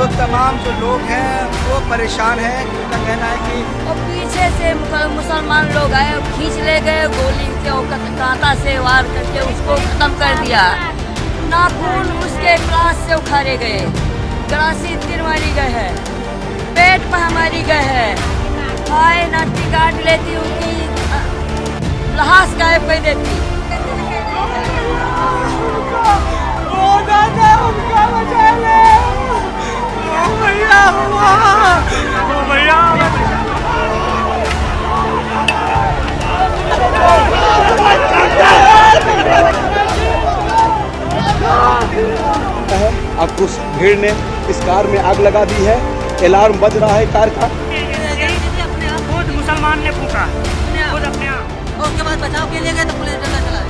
तो तमाम जो लोग हैं वो परेशान हैं। उनका कहना है कि और पीछे से मुसलमान लोग आए, खींच ले गए गोली से और कांटा से वार करके उसको खत्म कर दिया। नाखून उसके क्लास से उखाड़े गए, गलासी तीर मारी गए है, पेट पर मारी गए है, भाई नाटी काट लेती उनकी लाश गायब कर देती। अब उस भीड़ ने इस कार में आग लगा दी है। अलार्म बज रहा है कार का। खुद मुसलमान ने फूका, खुद अपने आप। और उसके बाद बचाव के लिए गए तो पुलिस डंडा चला।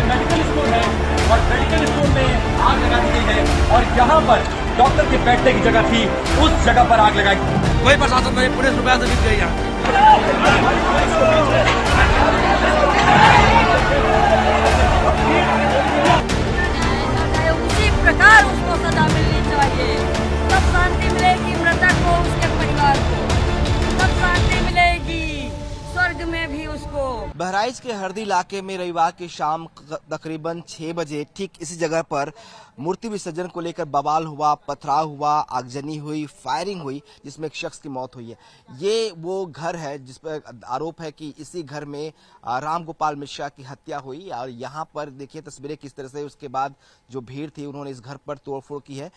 मेडिकल स्टोर है और मेडिकल स्टोर में आग लगा दी गई है और यहाँ पर डॉक्टर के बैठने की जगह थी, उस जगह पर आग लगाई। कोई प्रशासन नहीं, पुलिस रुपया से जीत गई यहाँ। उसी प्रकार उसको सजा मिलनी चाहिए, तब शांति मिलेगी मृतक को, उसके परिवार को, तब शांति मिलेगी स्वर्ग में भी उसको। बहराइच के हरदी इलाके में रविवार की शाम तकरीबन 6 बजे ठीक इसी जगह पर मूर्ति विसर्जन को लेकर बवाल हुआ, पथराव हुआ, आगजनी हुई, फायरिंग हुई, जिसमें एक शख्स की मौत हुई है। ये वो घर है जिस पर आरोप है कि इसी घर में राम गोपाल मिश्रा की हत्या हुई। और यहाँ पर देखिए तस्वीरें किस तरह से उसके बाद जो भीड़ थी उन्होंने इस घर पर तोड़फोड़ की है।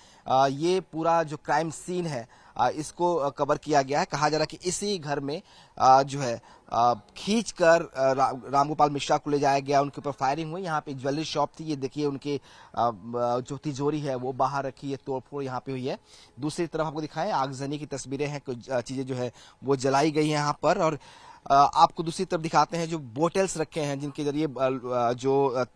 ये पूरा जो क्राइम सीन है इसको कवर किया गया है। कहा जा रहा है कि इसी घर में जो है खींचकर रामगोपाल मिश्रा को ले जाया गया, उनके ऊपर फायरिंग हुई। यहाँ पे ज्वेलरी शॉप थी, ये देखिए उनके जो तिजोरी है वो बाहर रखी है, तोड़फोड़ यहाँ पे हुई है। दूसरी तरफ आपको दिखाएं आगजनी की तस्वीरें हैं, कुछ चीजें जो है वो जलाई गई है यहाँ पर। और आपको दूसरी तरफ दिखाते हैं जो बोटल्स रखे हैं जिनके जरिए जो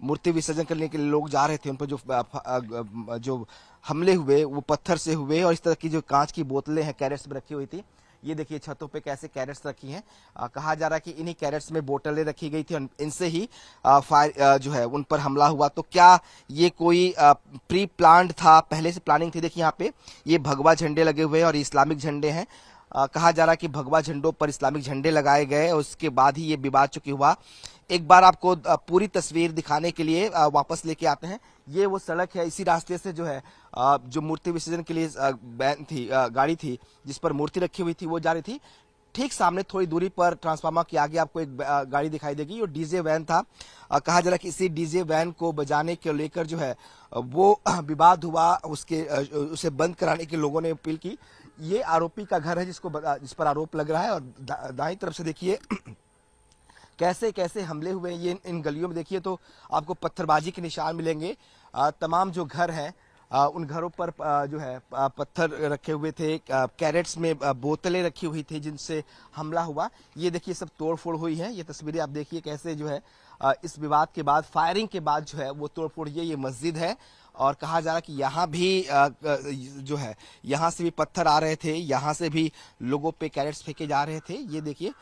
मूर्ति विसर्जन करने के लिए लोग जा रहे थे उन पर जो हमले हुए वो पत्थर से हुए। और इस तरह की जो कांच की बोतलें हैं कैरेट्स में रखी हुई थी, ये देखिए छतों पे कैसे कैरेट्स रखी हैं। कहा जा रहा है कि इन्हीं कैरेट्स में बोतलें रखी गई थी और इनसे ही फायर जो है उन पर हमला हुआ। तो क्या ये कोई प्री प्लान्ड था, पहले से प्लानिंग थी? देखिए यहाँ पे ये भगवा झंडे लगे हुए हैं और इस्लामिक झंडे हैं। कहा जा रहा है कि भगवा झंडों पर इस्लामिक झंडे लगाए गए और उसके बाद ही ये विवाद चुकी हुआ। एक बार आपको पूरी तस्वीर दिखाने के लिए वापस लेके आते हैं। ये वो सड़क है, इसी रास्ते से जो है जो मूर्ति विसर्जन के लिए वैन थी, गाड़ी थी जिस पर मूर्ति रखी हुई थी वो जा रही थी। ठीक सामने थोड़ी दूरी पर ट्रांसफार्मर के आगे आपको एक गाड़ी दिखाई देगी, वो डीजे वैन था। कहा जा रहा है कि इसी डीजे वैन को बजाने के लेकर जो है वो विवाद हुआ, उसे बंद कराने के लोगों ने अपील की। ये आरोपी का घर है जिस पर आरोप लग रहा है। और दाईं तरफ से देखिए कैसे कैसे हमले हुए हैं। ये इन गलियों में देखिए तो आपको पत्थरबाजी के निशान मिलेंगे। तमाम जो घर हैं उन घरों पर जो है पत्थर रखे हुए थे, कैरेट्स में बोतलें रखी हुई थी जिनसे हमला हुआ। ये देखिए सब तोड़फोड़ हुई है। ये तस्वीरें आप देखिए कैसे जो है इस विवाद के बाद, फायरिंग के बाद जो है वो तोड़फोड़। ये मस्जिद है और कहा जा रहा है कि यहाँ भी जो है यहाँ से भी पत्थर आ रहे थे, यहाँ से भी लोगों पे कैरेट्स फेंके जा रहे थे। ये देखिए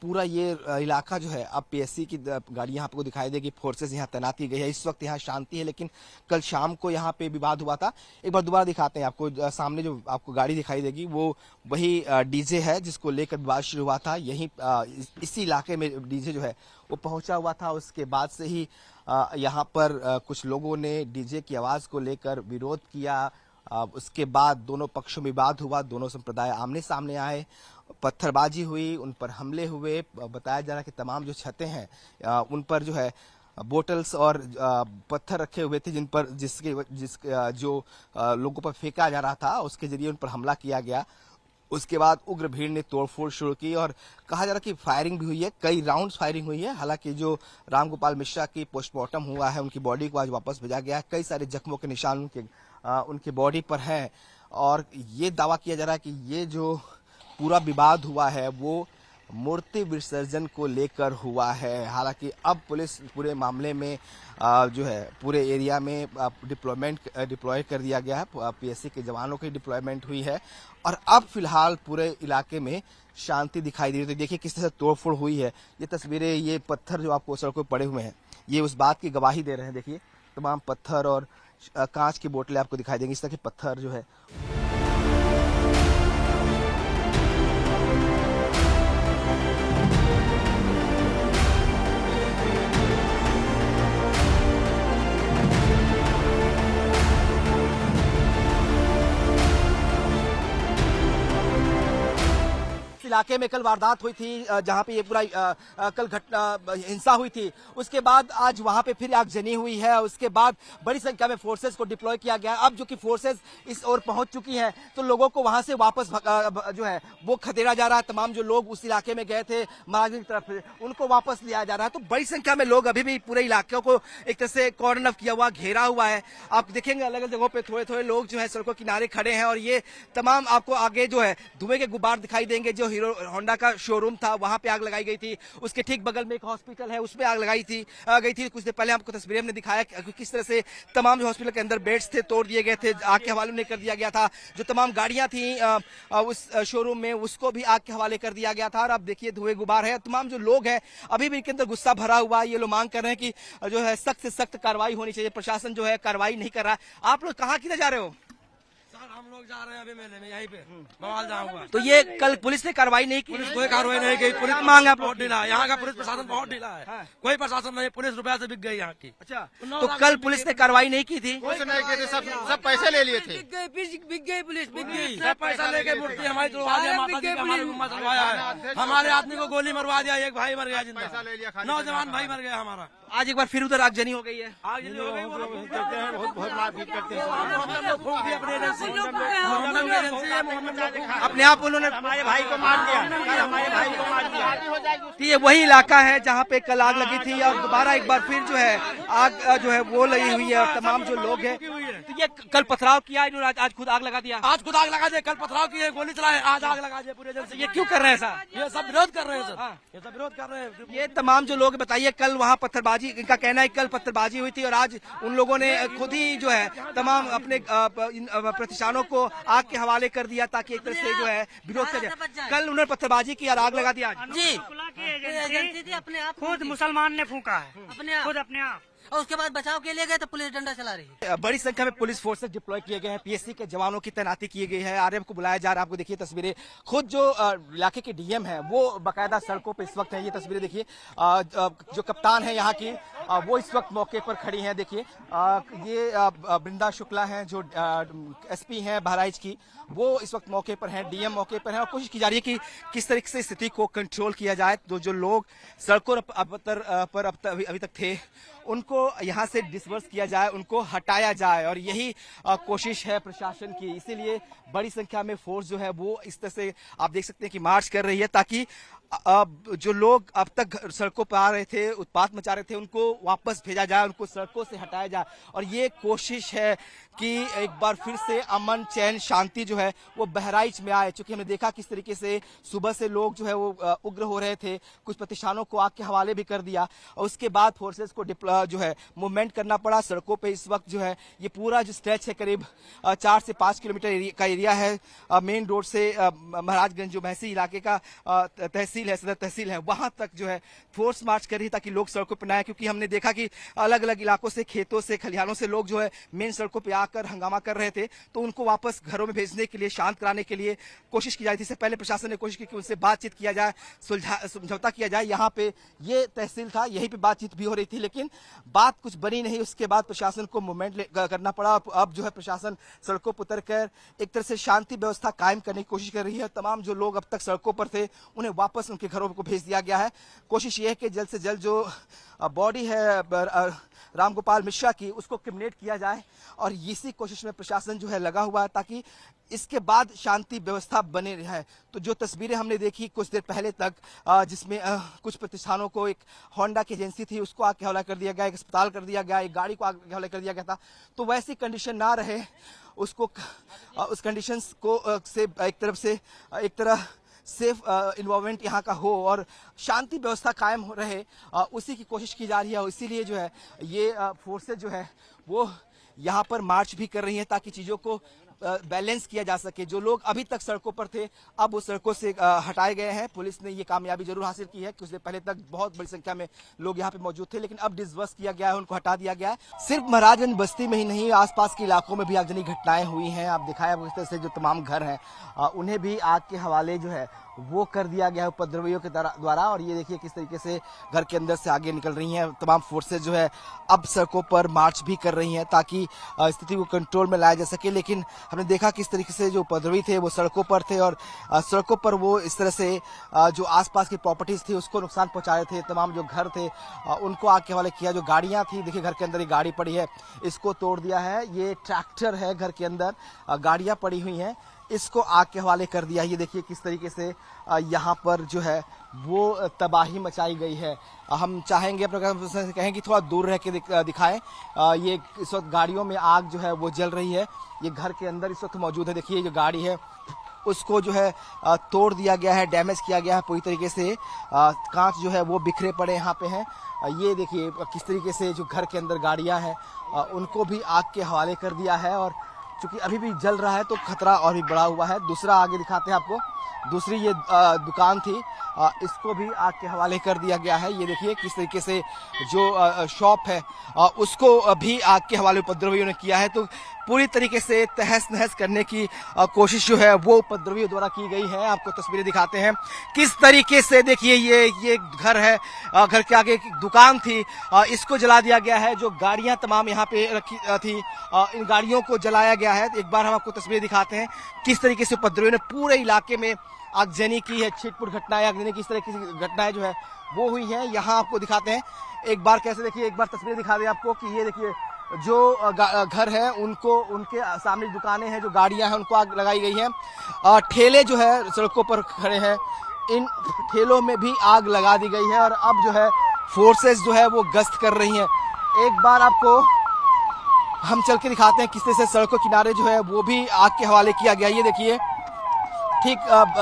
पूरा ये इलाका जो है, अब पीएससी की गाड़ियां आपको दिखाई देगी, फोर्सेस यहाँ तैनात की गई है। इस वक्त यहाँ शांति है, लेकिन कल शाम को यहाँ पे विवाद हुआ था। एक बार दोबारा दिखाते हैं आपको। सामने जो आपको गाड़ी दिखाई देगी वो वही डीजे है जिसको लेकर विवाद शुरू हुआ था। यही इसी इलाके में डीजे जो है वो पहुंचा हुआ था। उसके बाद से ही यहाँ पर कुछ लोगों ने डीजे की आवाज को लेकर विरोध किया। उसके बाद दोनों पक्षों में विवाद हुआ, दोनों संप्रदाय आमने सामने आए, पत्थरबाजी हुई, उन पर हमले हुए। बताया जा रहा है कि तमाम जो छतें हैं उन पर जो है बोटल्स और पत्थर रखे हुए थे जो लोगों पर फेंका जा रहा था, उसके जरिए उन पर हमला किया गया। उसके बाद उग्र भीड़ ने तोड़फोड़ शुरू की और कहा जा रहा है कि फायरिंग भी हुई है, कई राउंड्स फायरिंग हुई है। हालांकि जो रामगोपाल मिश्रा की पोस्टमार्टम हुआ है, उनकी बॉडी को आज वापस भेजा गया है। कई सारे जख्मों के निशान उनके बॉडी पर हैं और ये दावा किया जा रहा है कि ये जो पूरा विवाद हुआ है वो मूर्ति विसर्जन को लेकर हुआ है। हालांकि अब पुलिस पूरे मामले में जो है पूरे एरिया में डिप्लॉय कर दिया गया है। पीएससी के जवानों की डिप्लॉयमेंट हुई है और अब फिलहाल पूरे इलाके में शांति दिखाई दे रही है। तो देखिए किस तरह से तोड़फोड़ हुई है। ये तस्वीरें, ये पत्थर जो आपको सड़कों पर पड़े हुए हैं, ये उस बात की गवाही दे रहे हैं। देखिए तमाम पत्थर और कांच की बोतलें आपको दिखाई देंगी। इस तरह के पत्थर जो है इलाके में कल वारदात हुई थी, जहां पे ये पूरा कल घटना हिंसा हुई थी। उसके बाद आज वहां पे फिर आगजनी हुई है। उसके बाद बड़ी संख्या में फोर्सेस को डिप्लॉय किया गया है। अब जो कि फोर्सेस इस ओर पहुंच चुकी हैं, तो लोगों को वहां से वापस जो है वो खदेड़ा जा रहा है। तमाम जो लोग उस इलाके में गए थे महाराजगंज की तरफ, उनको वापस लिया जा रहा है। तो बड़ी संख्या में लोग अभी भी पूरे इलाके को एक तरह से कॉर्डन ऑफ किया हुआ, घेरा हुआ है। आप देखेंगे अलग अलग जगहों पे थोड़े थोड़े लोग जो है सड़कों किनारे खड़े हैं। और ये तमाम आपको आगे जो है धुएं के गुब्बार दिखाई देंगे। जो हीरो होंडा का शोरूम था, वहां पे आग लगाई गई थी। उसके ठीक बगल में एक हॉस्पिटल है, उसमें आग लगाई थी गई थी। कुछ देर पहले आपको तस्वीरें हमने दिखाया कि किस तरह से तमाम जो हॉस्पिटल के अंदर बेड्स थे तोड़ दिए गए थे, आग के हवाले में कर दिया गया था। जो तमाम गाड़ियां थी उस शोरूम में, उसको भी आग के हवाले कर दिया गया था। और अब देखिए धुएं गुब्बार है। तमाम जो लोग हैं अभी भी इनके अंदर गुस्सा भरा हुआ है। ये लोग मांग कर रहे हैं कि जो है सख्त से सख्त कार्रवाई होनी चाहिए। प्रशासन जो है कार्रवाई नहीं कर रहा है। आप लोग कहाँ किधर जा रहे हो? हम लोग जा रहे हैं अभी मेले में, यहीं पे बवाल जाऊंगा। तो ये कल पुलिस ने कार्रवाई नहीं की? पुलिस कोई कार्रवाई नहीं की। पुलिस मांग आप बहुत ढीला है, यहाँ का पुलिस प्रशासन बहुत ढीला है। हाँ। कोई प्रशासन नहीं, पुलिस रुपया से बिक गई यहाँ की। अच्छा, तो कल पुलिस ने कार्रवाई नहीं की थी? कुछ नहीं किए थे, सब पैसे ले लिए थे। बिक गई पुलिस, बिक गई। सब पैसा लेके मूर्ति हमारी तुड़वा दिया, माता जी का हमारे गुम्मा चलवाया है। हमारे आदमी को गोली मरवा दिया, एक भाई मर गया जिंदा, नौजवान भाई मर गया हमारा। आज एक बार फिर उधर आगजनी हो गई है। आगजनी हो गई, वो लोग बहुत मारपीट करते हैं। फूंक दिया अपने एजेंसी, मोहम्मद एजेंसी है, मोहम्मद अपने आप उन्होंने हमारे भाई को मार दिया, हमारे भाई को मार दिया। तो ये वही इलाका है जहाँ पे कल आग लगी थी और दोबारा एक बार फिर जो है आग जो है वो लगी हुई है। और तमाम जो लोग हैं, तो ये कल पथराव किया इन्होंने, आज खुद आग लगा दिया। आज खुद आग लगा दे, कल पथराव किए, गोली चलाए, आज आग लगा दे पूरे एजेंसी। ये क्यों कर रहे हैं ऐसा? ये सब विरोध कर रहे हैं सर, ये सब विरोध कर रहे हैं। ये तमाम जो लोग बताइए, कल वहाँ पत्थरबाजी, इनका कहना है कल पत्थरबाजी हुई थी और आज उन लोगों ने खुद ही जो है तमाम अपने प्रतिष्ठानों को आग के हवाले कर दिया ताकि एक तरह से जो है विरोध कर जाए। कल उन्होंने पत्थरबाजी की और आग लगा दिया। जी, एजेंसी थी अपने आप खुद मुसलमान ने फूका है, अपने आप। खुद अपने आप। और उसके बाद बचाव के लिए गए तो पुलिस डंडा चला रही है। बड़ी संख्या में पुलिस फोर्सेस डिप्लॉय किए गए हैं। पीएससी के जवानों की तैनाती की गई है। आरएफ को बुलाया जा रहा है। आपको देखिए तस्वीरें, खुद जो इलाके के डीएम है वो बाकायदा सड़कों पे इस वक्त है। ये तस्वीरें देखिए, जो कप्तान है यहाँ की वो इस वक्त मौके पर खड़ी हैं। देखिए ये वृंदा शुक्ला हैं जो एसपी हैं बहराइच की, वो इस वक्त मौके पर हैं, डीएम मौके पर हैं। और कोशिश की जा रही है कि किस तरीके से स्थिति को कंट्रोल किया जाए। तो जो लोग सड़कों पर अभी तक थे उनको यहाँ से डिसवर्स किया जाए, उनको हटाया जाए। और यही कोशिश है प्रशासन की। इसीलिए बड़ी संख्या में फोर्स जो है वो इस तरह से आप देख सकते हैं कि मार्च कर रही है ताकि जो लोग अब तक सड़कों पर आ रहे थे, उत्पात मचा रहे थे, उनको वापस भेजा जाए, उनको सड़कों से हटाया जाए। और ये कोशिश है कि एक बार फिर से अमन, चैन, शांति जो है वो बहराइच में आए। चूंकि हमने देखा किस तरीके से सुबह से लोग जो है वो उग्र हो रहे थे, कुछ प्रतिष्ठानों को आग के हवाले भी कर दिया। और उसके बाद फोर्सेस को जो है मूवमेंट करना पड़ा सड़कों पे। इस वक्त जो है ये पूरा जो स्ट्रेच है करीब 4 से 5 किलोमीटर का एरिया है, मेन रोड से महाराजगंज जो महसी इलाके का तहसील है, सदर तहसील है, वहां तक जो है फोर्स मार्च कर रही है ताकि लोग सड़कों पर न आए। क्योंकि हमने देखा कि अलग अलग इलाकों से, खेतों से, खलिहानों से लोग जो है मेन सड़कों पर आकर हंगामा कर रहे थे। तो उनको वापस घरों में भेजने के लिए, शांत कराने के लिए कोशिश की जा रही थी। इससे पहले प्रशासन ने कोशिश की कि उनसे बातचीत किया जाए, समझौता किया जाए। यहाँ पे ये तहसील था, यहीं पे बातचीत भी हो रही थी, लेकिन बात कुछ बनी नहीं। उसके बाद प्रशासन को मूवमेंट करना पड़ा। अब जो है प्रशासन सड़कों पर उतरकर एक तरह से शांति व्यवस्था कायम करने की कोशिश कर रही है। तमाम जो लोग अब तक सड़कों पर थे उन्हें वापस उनके घरों को भेज दिया गया है। कोशिश ये है कि जल्द से जल्द जो बॉडी है रामगोपाल मिश्रा की, उसको क्रिमिनेट किया जाए। और इसी कोशिश में प्रशासन जो है लगा हुआ है ताकि इसके बाद शांति व्यवस्था बने रहे। तो जो तस्वीरें हमने देखी कुछ देर पहले तक, जिसमें कुछ प्रतिष्ठानों को, एक होंडा की एजेंसी थी उसको आग के हवाले कर दिया गया, एक अस्पताल कर दिया गया, एक गाड़ी को आग के हवाले कर दिया गया था। तो वैसी कंडीशन ना रहे, उसको उस कंडीशंस को से एक तरह सेफ इन्वॉल्वमेंट यहाँ का हो और शांति व्यवस्था कायम हो रहे, उसी की कोशिश की जा रही है। इसीलिए जो है ये फोर्सेज जो है वो यहाँ पर मार्च भी कर रही हैं ताकि चीज़ों को बैलेंस किया जा सके। जो लोग अभी तक सड़कों पर थे अब वो सड़कों से हटाए गए हैं। पुलिस ने ये कामयाबी जरूर हासिल की है। कुछ देर पहले तक बहुत बड़ी संख्या में लोग यहाँ पे मौजूद थे, लेकिन अब डिसबर्स किया गया है, उनको हटा दिया गया है। सिर्फ महाराजगंज बस्ती में ही नहीं, आसपास के इलाकों में भी आगजनी घटनाएं हुई हैं। आप दिखाया इस तरह से जो तमाम घर हैं उन्हें भी आग के हवाले जो है वो कर दिया गया है उपद्रवियों के द्वारा। और ये देखिए किस तरीके से घर के अंदर से आगे निकल रही हैं। तमाम फोर्सेज जो है अब सड़कों पर मार्च भी कर रही हैं ताकि स्थिति को कंट्रोल में लाया जा सके। लेकिन हमने देखा किस तरीके से जो उपद्रवी थे वो सड़कों पर थे और सड़कों पर वो इस तरह से जो आसपास की प्रॉपर्टीज थी उसको नुकसान पहुंचा रहे थे। तमाम जो घर थे उनको आग के हवाले किया। जो गाड़ियां थी, देखिए घर के अंदर ये गाड़ी पड़ी है, इसको तोड़ दिया है। ये ट्रैक्टर है, घर के अंदर गाड़ियां पड़ी हुई हैं, इसको आग के हवाले कर दिया। ये देखिए किस तरीके से यहाँ पर जो है वो तबाही मचाई गई है। हम चाहेंगे अपने कहें कि थोड़ा दूर रह के दिखाएं। ये इस वक्त गाड़ियों में आग जो है वो जल रही है। ये घर के अंदर इस वक्त मौजूद है। देखिए जो गाड़ी है उसको जो है तोड़ दिया गया है, डैमेज किया गया है पूरी तरीके से। कांच जो है वो बिखरे पड़े यहाँ पे हैं। ये देखिए किस तरीके से जो घर के अंदर गाड़ियाँ हैं उनको भी आग के हवाले कर दिया है। और चूंकि अभी भी जल रहा है तो खतरा और भी बढ़ा हुआ है। दूसरा आगे दिखाते हैं आपको, दूसरी ये दुकान थी, इसको भी आग के हवाले कर दिया गया है। ये देखिए किस तरीके से जो शॉप है उसको भी आग के हवाले उपद्रवियों ने किया है। तो पूरी तरीके से तहस नहस करने की कोशिश जो है वो उपद्रवियों द्वारा की गई है। आपको तस्वीरें दिखाते हैं किस तरीके से। देखिए ये घर है, घर के आगे एक दुकान थी, इसको जला दिया गया है। जो गाड़ियां तमाम यहाँ पे रखी थी इन गाड़ियों को जलाया गया है। एक बार हम आपको तस्वीरें दिखाते हैं किस तरीके से उपद्रवियों ने पूरे इलाके में आगजनी की है। छिटपुट घटनाएं, आगजनी की इस तरह की घटनाएं जो है वो हुई हैं। यहाँ आपको दिखाते हैं एक बार कैसे। देखिए एक बार तस्वीरें दिखा दें आपको कि ये देखिए जो घर है उनको, उनके सामने दुकानें हैं, जो गाड़ियां हैं उनको आग लगाई गई है। ठेले जो है सड़कों पर खड़े हैं, इन ठेलों में भी आग लगा दी गई है। और अब जो है फोर्सेस जो है वो गश्त कर रही हैं। एक बार आपको हम चल के दिखाते हैं किस तरह से सड़कों किनारे जो है वो भी आग के हवाले किया गया। ये देखिए ठीक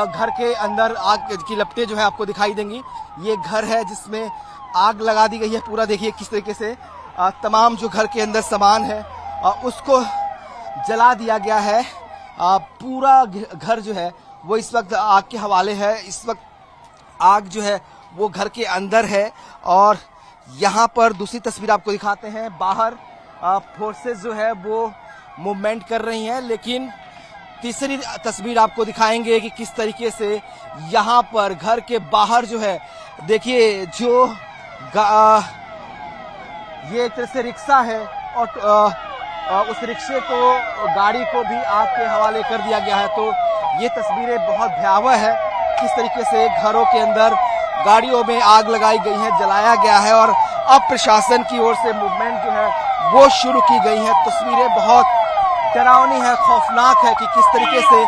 घर के अंदर आग की लपटें जो है आपको दिखाई देंगी। ये घर है जिसमें आग लगा दी गई है पूरा। देखिए किस तरीके से तमाम जो घर के अंदर सामान है उसको जला दिया गया है। पूरा घर जो है वो इस वक्त आग के हवाले है। इस वक्त आग जो है वो घर के अंदर है। और यहाँ पर दूसरी तस्वीर आपको दिखाते हैं, बाहर फोर्सेस जो है वो मूवमेंट कर रही हैं। लेकिन तीसरी तस्वीर आपको दिखाएंगे कि किस तरीके से यहाँ पर घर के बाहर जो है देखिए जो ये एक तरह से रिक्शा है और उस रिक्शे को, गाड़ी को भी आग के हवाले कर दिया गया है। तो ये तस्वीरें बहुत भयावह है किस तरीके से घरों के अंदर गाड़ियों में आग लगाई गई है, जलाया गया है। और अब प्रशासन की ओर से मूवमेंट जो है वो शुरू की गई है। तस्वीरें बहुत डरावनी है, खौफनाक है कि किस तरीके से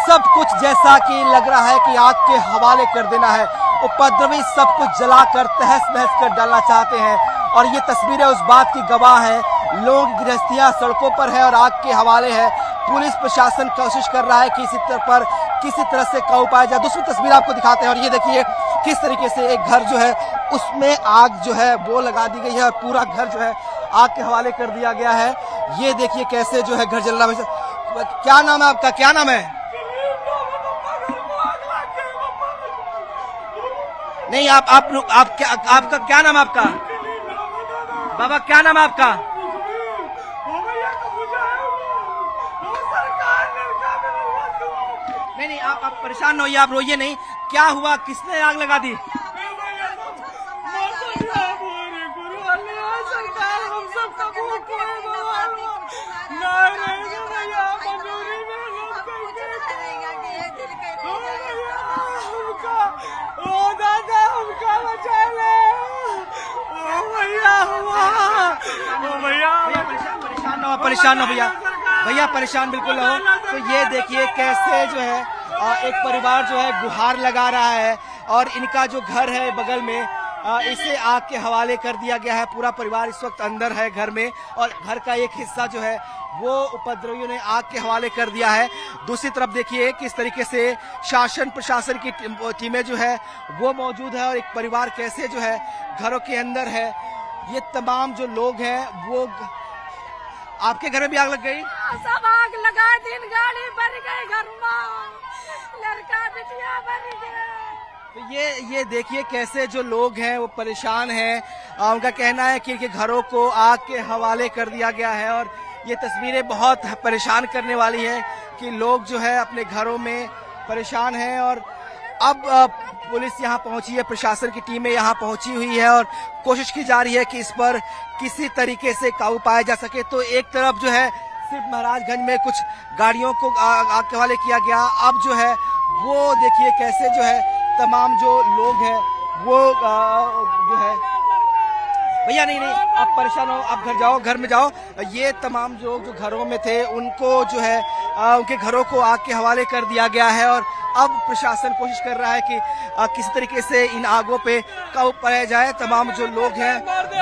सब कुछ जैसा कि लग रहा है कि आग के हवाले कर देना है। उपद्रवी सब कुछ जलाकर तहस नहस कर डालना चाहते हैं। और ये तस्वीरें उस बात की गवाह हैं। लोगों की गृहस्थियां सड़कों पर है और आग के हवाले है। पुलिस प्रशासन कोशिश कर रहा है कि किसी तरह से काबू पाया जाए। दूसरी तस्वीर आपको दिखाते हैं और ये देखिए किस तरीके से एक घर जो है उसमें आग जो है वो लगा दी गई है और पूरा घर जो है आग के हवाले कर दिया गया है। ये देखिए कैसे जो है घर जल रहा है। क्या नाम है आपका, क्या नाम है? नहीं आपका क्या नाम है आपका? बाबा क्या नाम है आपका? नहीं आप परेशान न होइए, आप रोइए नहीं। क्या हुआ, किसने आग लगा दी? परेशान हो भैया परेशान बिल्कुल हो। तो ये देखिए कैसे जो है एक परिवार जो है गुहार लगा रहा है और इनका जो घर है बगल में इसे आग के हवाले कर दिया गया है। पूरा परिवार इस वक्त अंदर है घर में और घर का एक हिस्सा जो है वो उपद्रवियों ने आग के हवाले कर दिया है। दूसरी तरफ देखिए किस तरीके से शासन प्रशासन की टीमें जो है वो मौजूद है और एक परिवार कैसे जो है घरों के अंदर है। ये तमाम जो लोग हैं वो आपके घर में भी आग लग गई? सब आग लगा दिन गाड़ी भर गई घर में, लड़का बिटिया भर गए। तो ये देखिए कैसे जो लोग हैं वो परेशान हैं। उनका कहना है कि इनके घरों को आग के हवाले कर दिया गया है और ये तस्वीरें बहुत परेशान करने वाली है कि लोग जो है अपने घरों में परेशान हैं। और अब पुलिस यहाँ पहुंची है, प्रशासन की टीमें यहाँ पहुंची हुई है और कोशिश की जा रही है कि इस पर किसी तरीके से काबू पाया जा सके। तो एक तरफ जो है सिर्फ महाराजगंज में कुछ गाड़ियों को आग के हवाले किया गया, अब जो है वो देखिए कैसे जो है तमाम जो लोग हैं वो जो है, भैया नहीं आप परेशान हो, आप घर जाओ, घर में जाओ। ये तमाम जो घरों में थे उनको जो है उनके घरों को आग के हवाले कर दिया गया है और अब प्रशासन कोशिश कर रहा है कि किसी तरीके से इन आगों पे काबू पाया जाए। तमाम जो लोग हैं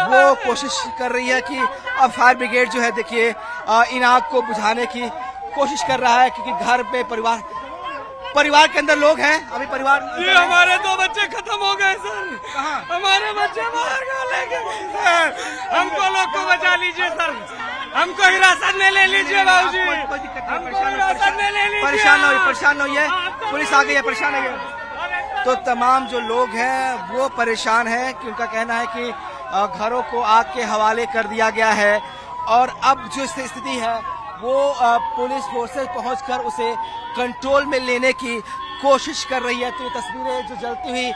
वो कोशिश कर रही है कि अब फायर ब्रिगेड जो है देखिए इन आग को बुझाने की कोशिश कर रहा है, क्योंकि घर पे परिवार के अंदर लोग हैं। अभी परिवार ये हमारे 2 बच्चे खत्म हो गए सर। कहाँ? हमारे बच्चे बाहर को लेके गए सर। हमको लोग को बचा लीजिए सर, हमको हिरासत में ले लीजिए बाबूजी, कोई दिक्कत नहीं, हमको हिरासत में ले लीजिए। परेशान होइए, पुलिस आ गई है, परेशान है। तो तमाम जो लोग हैं वो परेशान हैं कि उनका कहना है कि घरों को आग के हवाले कर दिया गया है और अब जो स्थिति है वो पुलिस फोर्सेस पहुंचकर उसे कंट्रोल में लेने की कोशिश कर रही है। तो ये तस्वीरें जो जलती हुई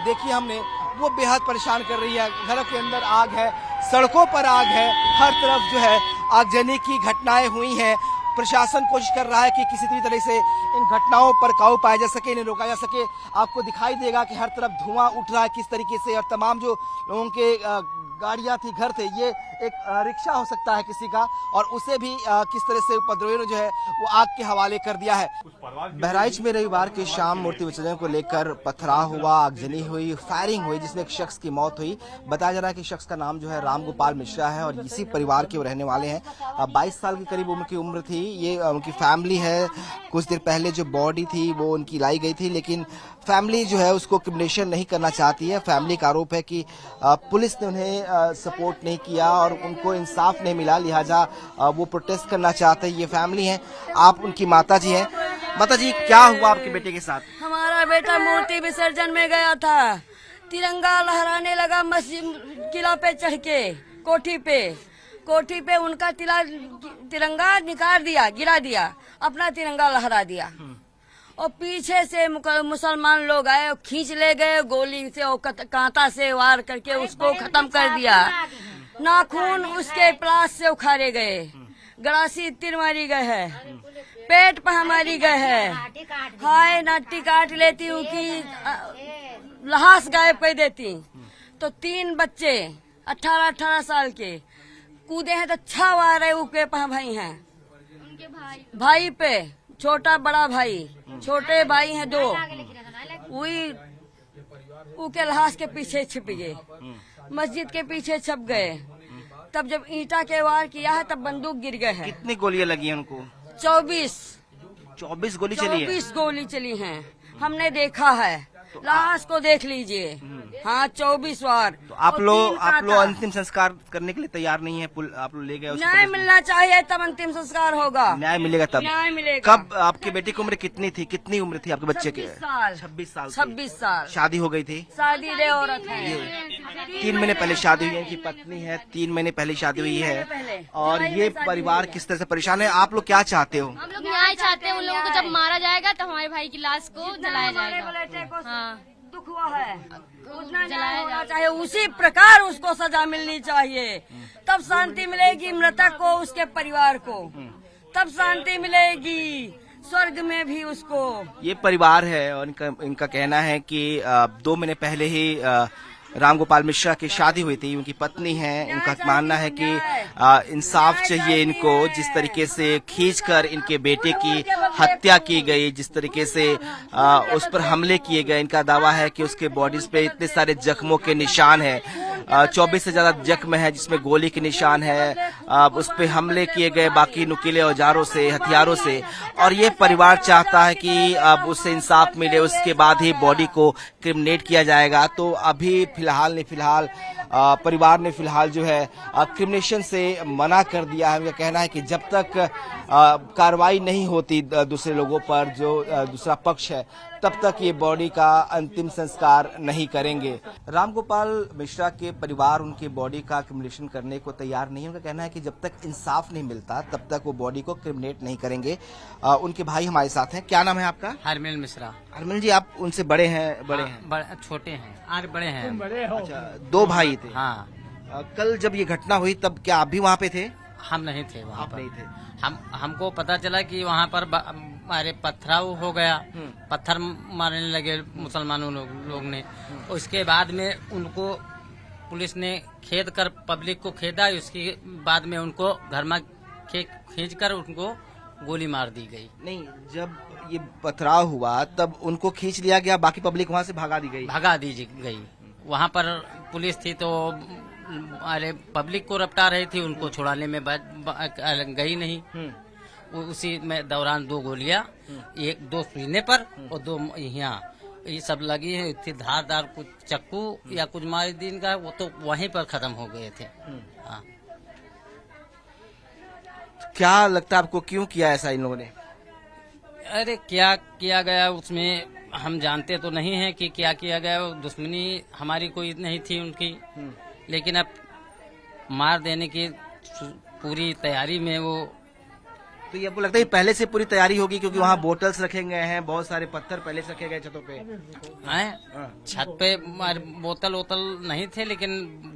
देखी हमने वो बेहद परेशान कर रही है। घरों के अंदर आग है, सड़कों पर आग है, हर तरफ जो है आगजनी की घटनाएं हुई हैं। प्रशासन कोशिश कर रहा है कि किसी भी तरह से इन घटनाओं पर काबू पाया जा सके, इन्हें रोका जा सके। आपको दिखाई देगा कि हर तरफ धुआं उठ रहा है किस तरीके से, और तमाम जो लोगों के गाड़ियां थी, घर थे, ये एक रिक्शा हो सकता है किसी का, और उसे भी किस तरह से उपद्रवियों ने जो है वो आग के हवाले कर दिया है। बहराइच में रविवार की शाम मूर्ति विसर्जन को लेकर पथराव हुआ, आगजनी हुई, फायरिंग हुई, जिसमें एक शख्स की मौत हुई। बताया जा रहा है कि शख्स का नाम जो है राम गोपाल मिश्रा है और इसी परिवार के वो रहने वाले हैं। 22 साल के करीब उनकी उम्र थी। ये उनकी फैमिली है। कुछ देर पहले जो बॉडी थी वो उनकी लाई गई थी, लेकिन फैमिली जो है उसको क्रिमिनेशन नहीं करना चाहती है। फैमिली का आरोप है कि पुलिस ने उन्हें सपोर्ट नहीं किया और उनको इंसाफ नहीं मिला, लिहाजा वो प्रोटेस्ट करना चाहते हैं। ये फैमिली है। आप उनकी माता जी हैं। माता जी, क्या हुआ आपके बेटे के साथ? हमारा बेटा मूर्ति विसर्जन में गया था, तिरंगा लहराने लगा मस्जिद किला पे चढ़ के, कोठी पे उनका तिरंगा निकाल दिया, गिरा दिया, अपना तिरंगा लहरा दिया और पीछे से मुसलमान लोग आए और खींच ले गए, गोली से और कांटा से वार करके उसको खत्म कर दिया। नाखून उसके प्लास से उखाड़े गए, गड़ासी तीर मारी गए है, पेट पर हमारी गए है, हाय नाटी काट लेती हूँ कि लहास गायब कर देती। तो 3 बच्चे 18-18 साल के कूदे हैं तो 6 वार उनके भाई हैं, भाई पे छोटा बड़ा भाई, छोटे भाई हैं 2, वही उनके लहास के पीछे छिप गए, मस्जिद के पीछे छप गए। तब जब ईंटा के वार किया है तब बंदूक गिर गए हैं। कितनी गोलियां लगी हैं उनको? 24 गोली चली है। 24 गोली चली हैं, हमने देखा है, लाश को देख लीजिए। हाँ, 24 वार। तो आप लोग अंतिम संस्कार करने के लिए तैयार नहीं है? आप लोग ले गए? न्याय मिलना चाहिए तब अंतिम संस्कार होगा। न्याय मिलेगा तब? न्याय मिलेगा। कब? आपके बेटे की उम्र कितनी थी? कितनी उम्र थी आपके बच्चे के? 26 साल। 26 साल। शादी हो गई थी? शादी रे औरत है। 3 महीने पहले शादी हुई है। इनकी पत्नी है, 3 महीने पहले शादी हुई है और ये परिवार किस तरह से परेशान है। आप लोग क्या चाहते हो? हम लोग न्याय चाहते हैं। उन लोगों को जब मारा जाएगा तो हमारे भाई की लाश को जलाया जाएगा। हाँ, दुख हुआ है, उतना न्याय होना चाहिए, उसी प्रकार उसको सजा मिलनी चाहिए, तब शांति मिलेगी मृतक को, उसके परिवार को, तब शांति मिलेगी स्वर्ग में भी उसको। ये परिवार है और इनका कहना है कि 2 महीने पहले ही राम गोपाल मिश्रा की शादी हुई थी, उनकी पत्नी है। उनका मानना है कि इंसाफ चाहिए इनको। जिस तरीके से खींचकर इनके बेटे की हत्या की गई, जिस तरीके से उस पर हमले किए गए, इनका दावा है कि उसके बॉडीज पे इतने सारे जख्मों के निशान हैं। 24 से ज्यादा जख्म है, जिसमें गोली के निशान है। उस पे हमले किए गए बाकी नुकीले औजारों से, हथियारों से, और ये परिवार चाहता है कि अब उससे इंसाफ मिले, उसके बाद ही बॉडी को क्रिमिनेट किया जाएगा। तो अभी फिलहाल परिवार ने फिलहाल जो है क्रिमिनेशन से मना कर दिया है। उनका कहना है कि जब तक कार्रवाई नहीं होती दूसरे लोगों पर, जो दूसरा पक्ष है, तब तक ये बॉडी का अंतिम संस्कार नहीं करेंगे। रामगोपाल मिश्रा के परिवार उनकी बॉडी का क्रिमिनेशन करने को तैयार नहीं है। उनका कहना है कि जब तक इंसाफ नहीं मिलता तब तक वो बॉडी को क्रिमिनेट नहीं करेंगे। उनके भाई हमारे साथ हैं। क्या नाम है आपका? हरमिल मिश्रा। हरमिल जी, आप उनसे बड़े हैं? छोटे हैं, आज बड़े हैं। अच्छा, 2 भाई थे। हाँ। कल जब ये घटना हुई तब क्या आप भी वहाँ पे थे? हम नहीं थे वहाँ पर। नहीं थे। हमको पता चला कि वहाँ पर हमारे पथराव हो गया, पत्थर मारने लगे मुसलमानों लोग ने। उसके बाद में उनको पुलिस ने खेद कर, पब्लिक को खेदा। उसके बाद में उनको घर में खींच कर उनको गोली मार दी गई। नहीं, जब ये पथराव हुआ तब उनको खींच लिया गया, बाकी पब्लिक वहाँ से भगा दी गई। वहाँ पर पुलिस थी तो अरे पब्लिक को रपटा रही थी, उनको छुड़ाने में गई नहीं। उसी में दौरान 2 गोलियां, 2 सीने पर और 2 यहाँ, ये सब लगी है। इतनी धारदार कुछ चक्कू या कुछ मारिदीन का, वो तो वहीं पर खत्म हो गए थे। हाँ। क्या लगता है आपको, क्यों किया ऐसा इन लोगों ने? अरे क्या किया गया उसमें हम जानते तो नहीं है कि क्या किया गया। दुश्मनी हमारी कोई नहीं थी उनकी, लेकिन अब मार देने की पूरी तैयारी में वो। तो ये आपको लगता है पहले से पूरी तैयारी होगी, क्योंकि वहाँ बोतल्स रखे गए हैं, बहुत सारे पत्थर पहले से रखे गए छतों पे हैं। छत पे बोतल नहीं थे, लेकिन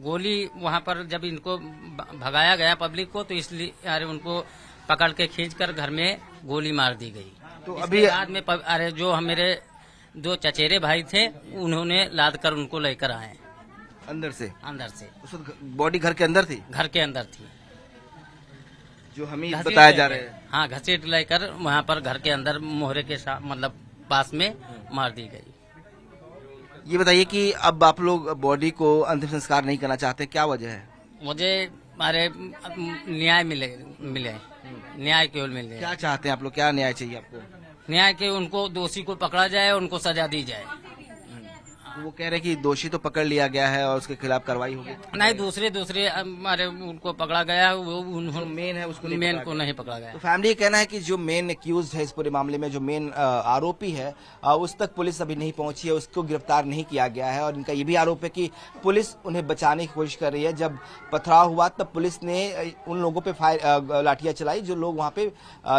गोली वहाँ पर जब इनको भगाया गया पब्लिक को, तो इसलिए अरे उनको पकड़ के खींचकर घर में गोली मार दी गई। तो अभी बाद में अरे जो मेरे 2 चचेरे भाई थे, उन्होंने लाद कर उनको लेकर आए अंदर से। उस वक्त बॉडी घर के अंदर थी? घर के अंदर थी, जो हमें बताया जा रहा है। हाँ, घसीट लेकर वहाँ पर घर के अंदर मोहरे के साथ मतलब पास में मार दी गई। ये बताइए कि अब आप लोग बॉडी को अंतिम संस्कार नहीं करना चाहते, क्या वजह है? मुझे अरे न्याय मिले, न्याय केवल मिले। क्या चाहते हैं आप लोग, क्या न्याय चाहिए आपको? न्याय के उनको दोषी को पकड़ा जाए, उनको सजा दी जाए। वो कह रहे हैं कि दोषी तो पकड़ लिया गया है और उसके खिलाफ कार्रवाई होगी। नहीं, दूसरे हमारे उनको पकड़ा गया, वो मेन है उसको मेन को नहीं पकड़ा गया। तो फैमिली का कहना है कि जो मेन एक्यूज है इस पूरे मामले में, जो मेन आरोपी है, उस तक पुलिस अभी नहीं पहुंची है, उसको गिरफ्तार नहीं किया गया है। और इनका ये भी आरोप है कि पुलिस उन्हें बचाने की कोशिश कर रही है। जब पथराव हुआ तब पुलिस ने उन लोगों पे लाठियां चलाई, जो लोग वहां पे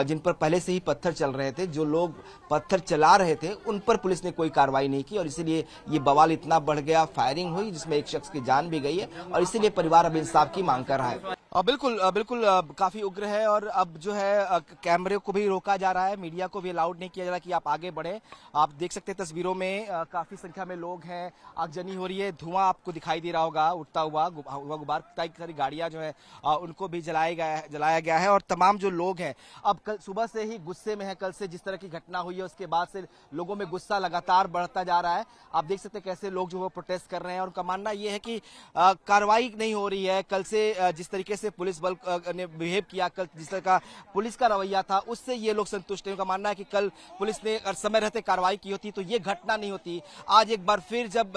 जिन पर पहले से ही पत्थर चल रहे थे, जो लोग पत्थर चला रहे थे, उन पर पुलिस ने कोई कार्रवाई नहीं की, और इसीलिए ये बवाल इतना बढ़ गया। फायरिंग हुई जिसमें एक शख्स की जान भी गई है, और इसीलिए परिवार अब इंसाफ की मांग कर रहा है। बिल्कुल काफी उग्र है, और अब जो है कैमरे को भी रोका जा रहा है, मीडिया को भी अलाउड नहीं किया जा रहा कि आप आगे बढ़े। आप देख सकते हैं तस्वीरों में काफी संख्या में लोग हैं, आगजनी हो रही है, धुआं आपको दिखाई दे रहा होगा उठता हुआ, गुब्बार, कई सारी गाड़ियां जो है उनको भी जलाया गया है। और तमाम जो लोग हैं अब कल सुबह से ही गुस्से में है। कल से जिस तरह की घटना हुई है उसके बाद से लोगों में गुस्सा लगातार बढ़ता जा रहा है। आप देख सकते हैं कैसे लोग जो है प्रोटेस्ट कर रहे हैं, और उनका मानना यह है कि कार्रवाई नहीं हो रही है। कल से जिस तरीके से पुलिस बल ने बिहेव किया, कल जिस तरह का पुलिस का रवैया था, उससे ये लोग संतुष्ट हैं। उनका मानना है कि कल पुलिस ने अगर समय रहते कार्रवाई की होती तो ये घटना नहीं होती। आज एक बार फिर जब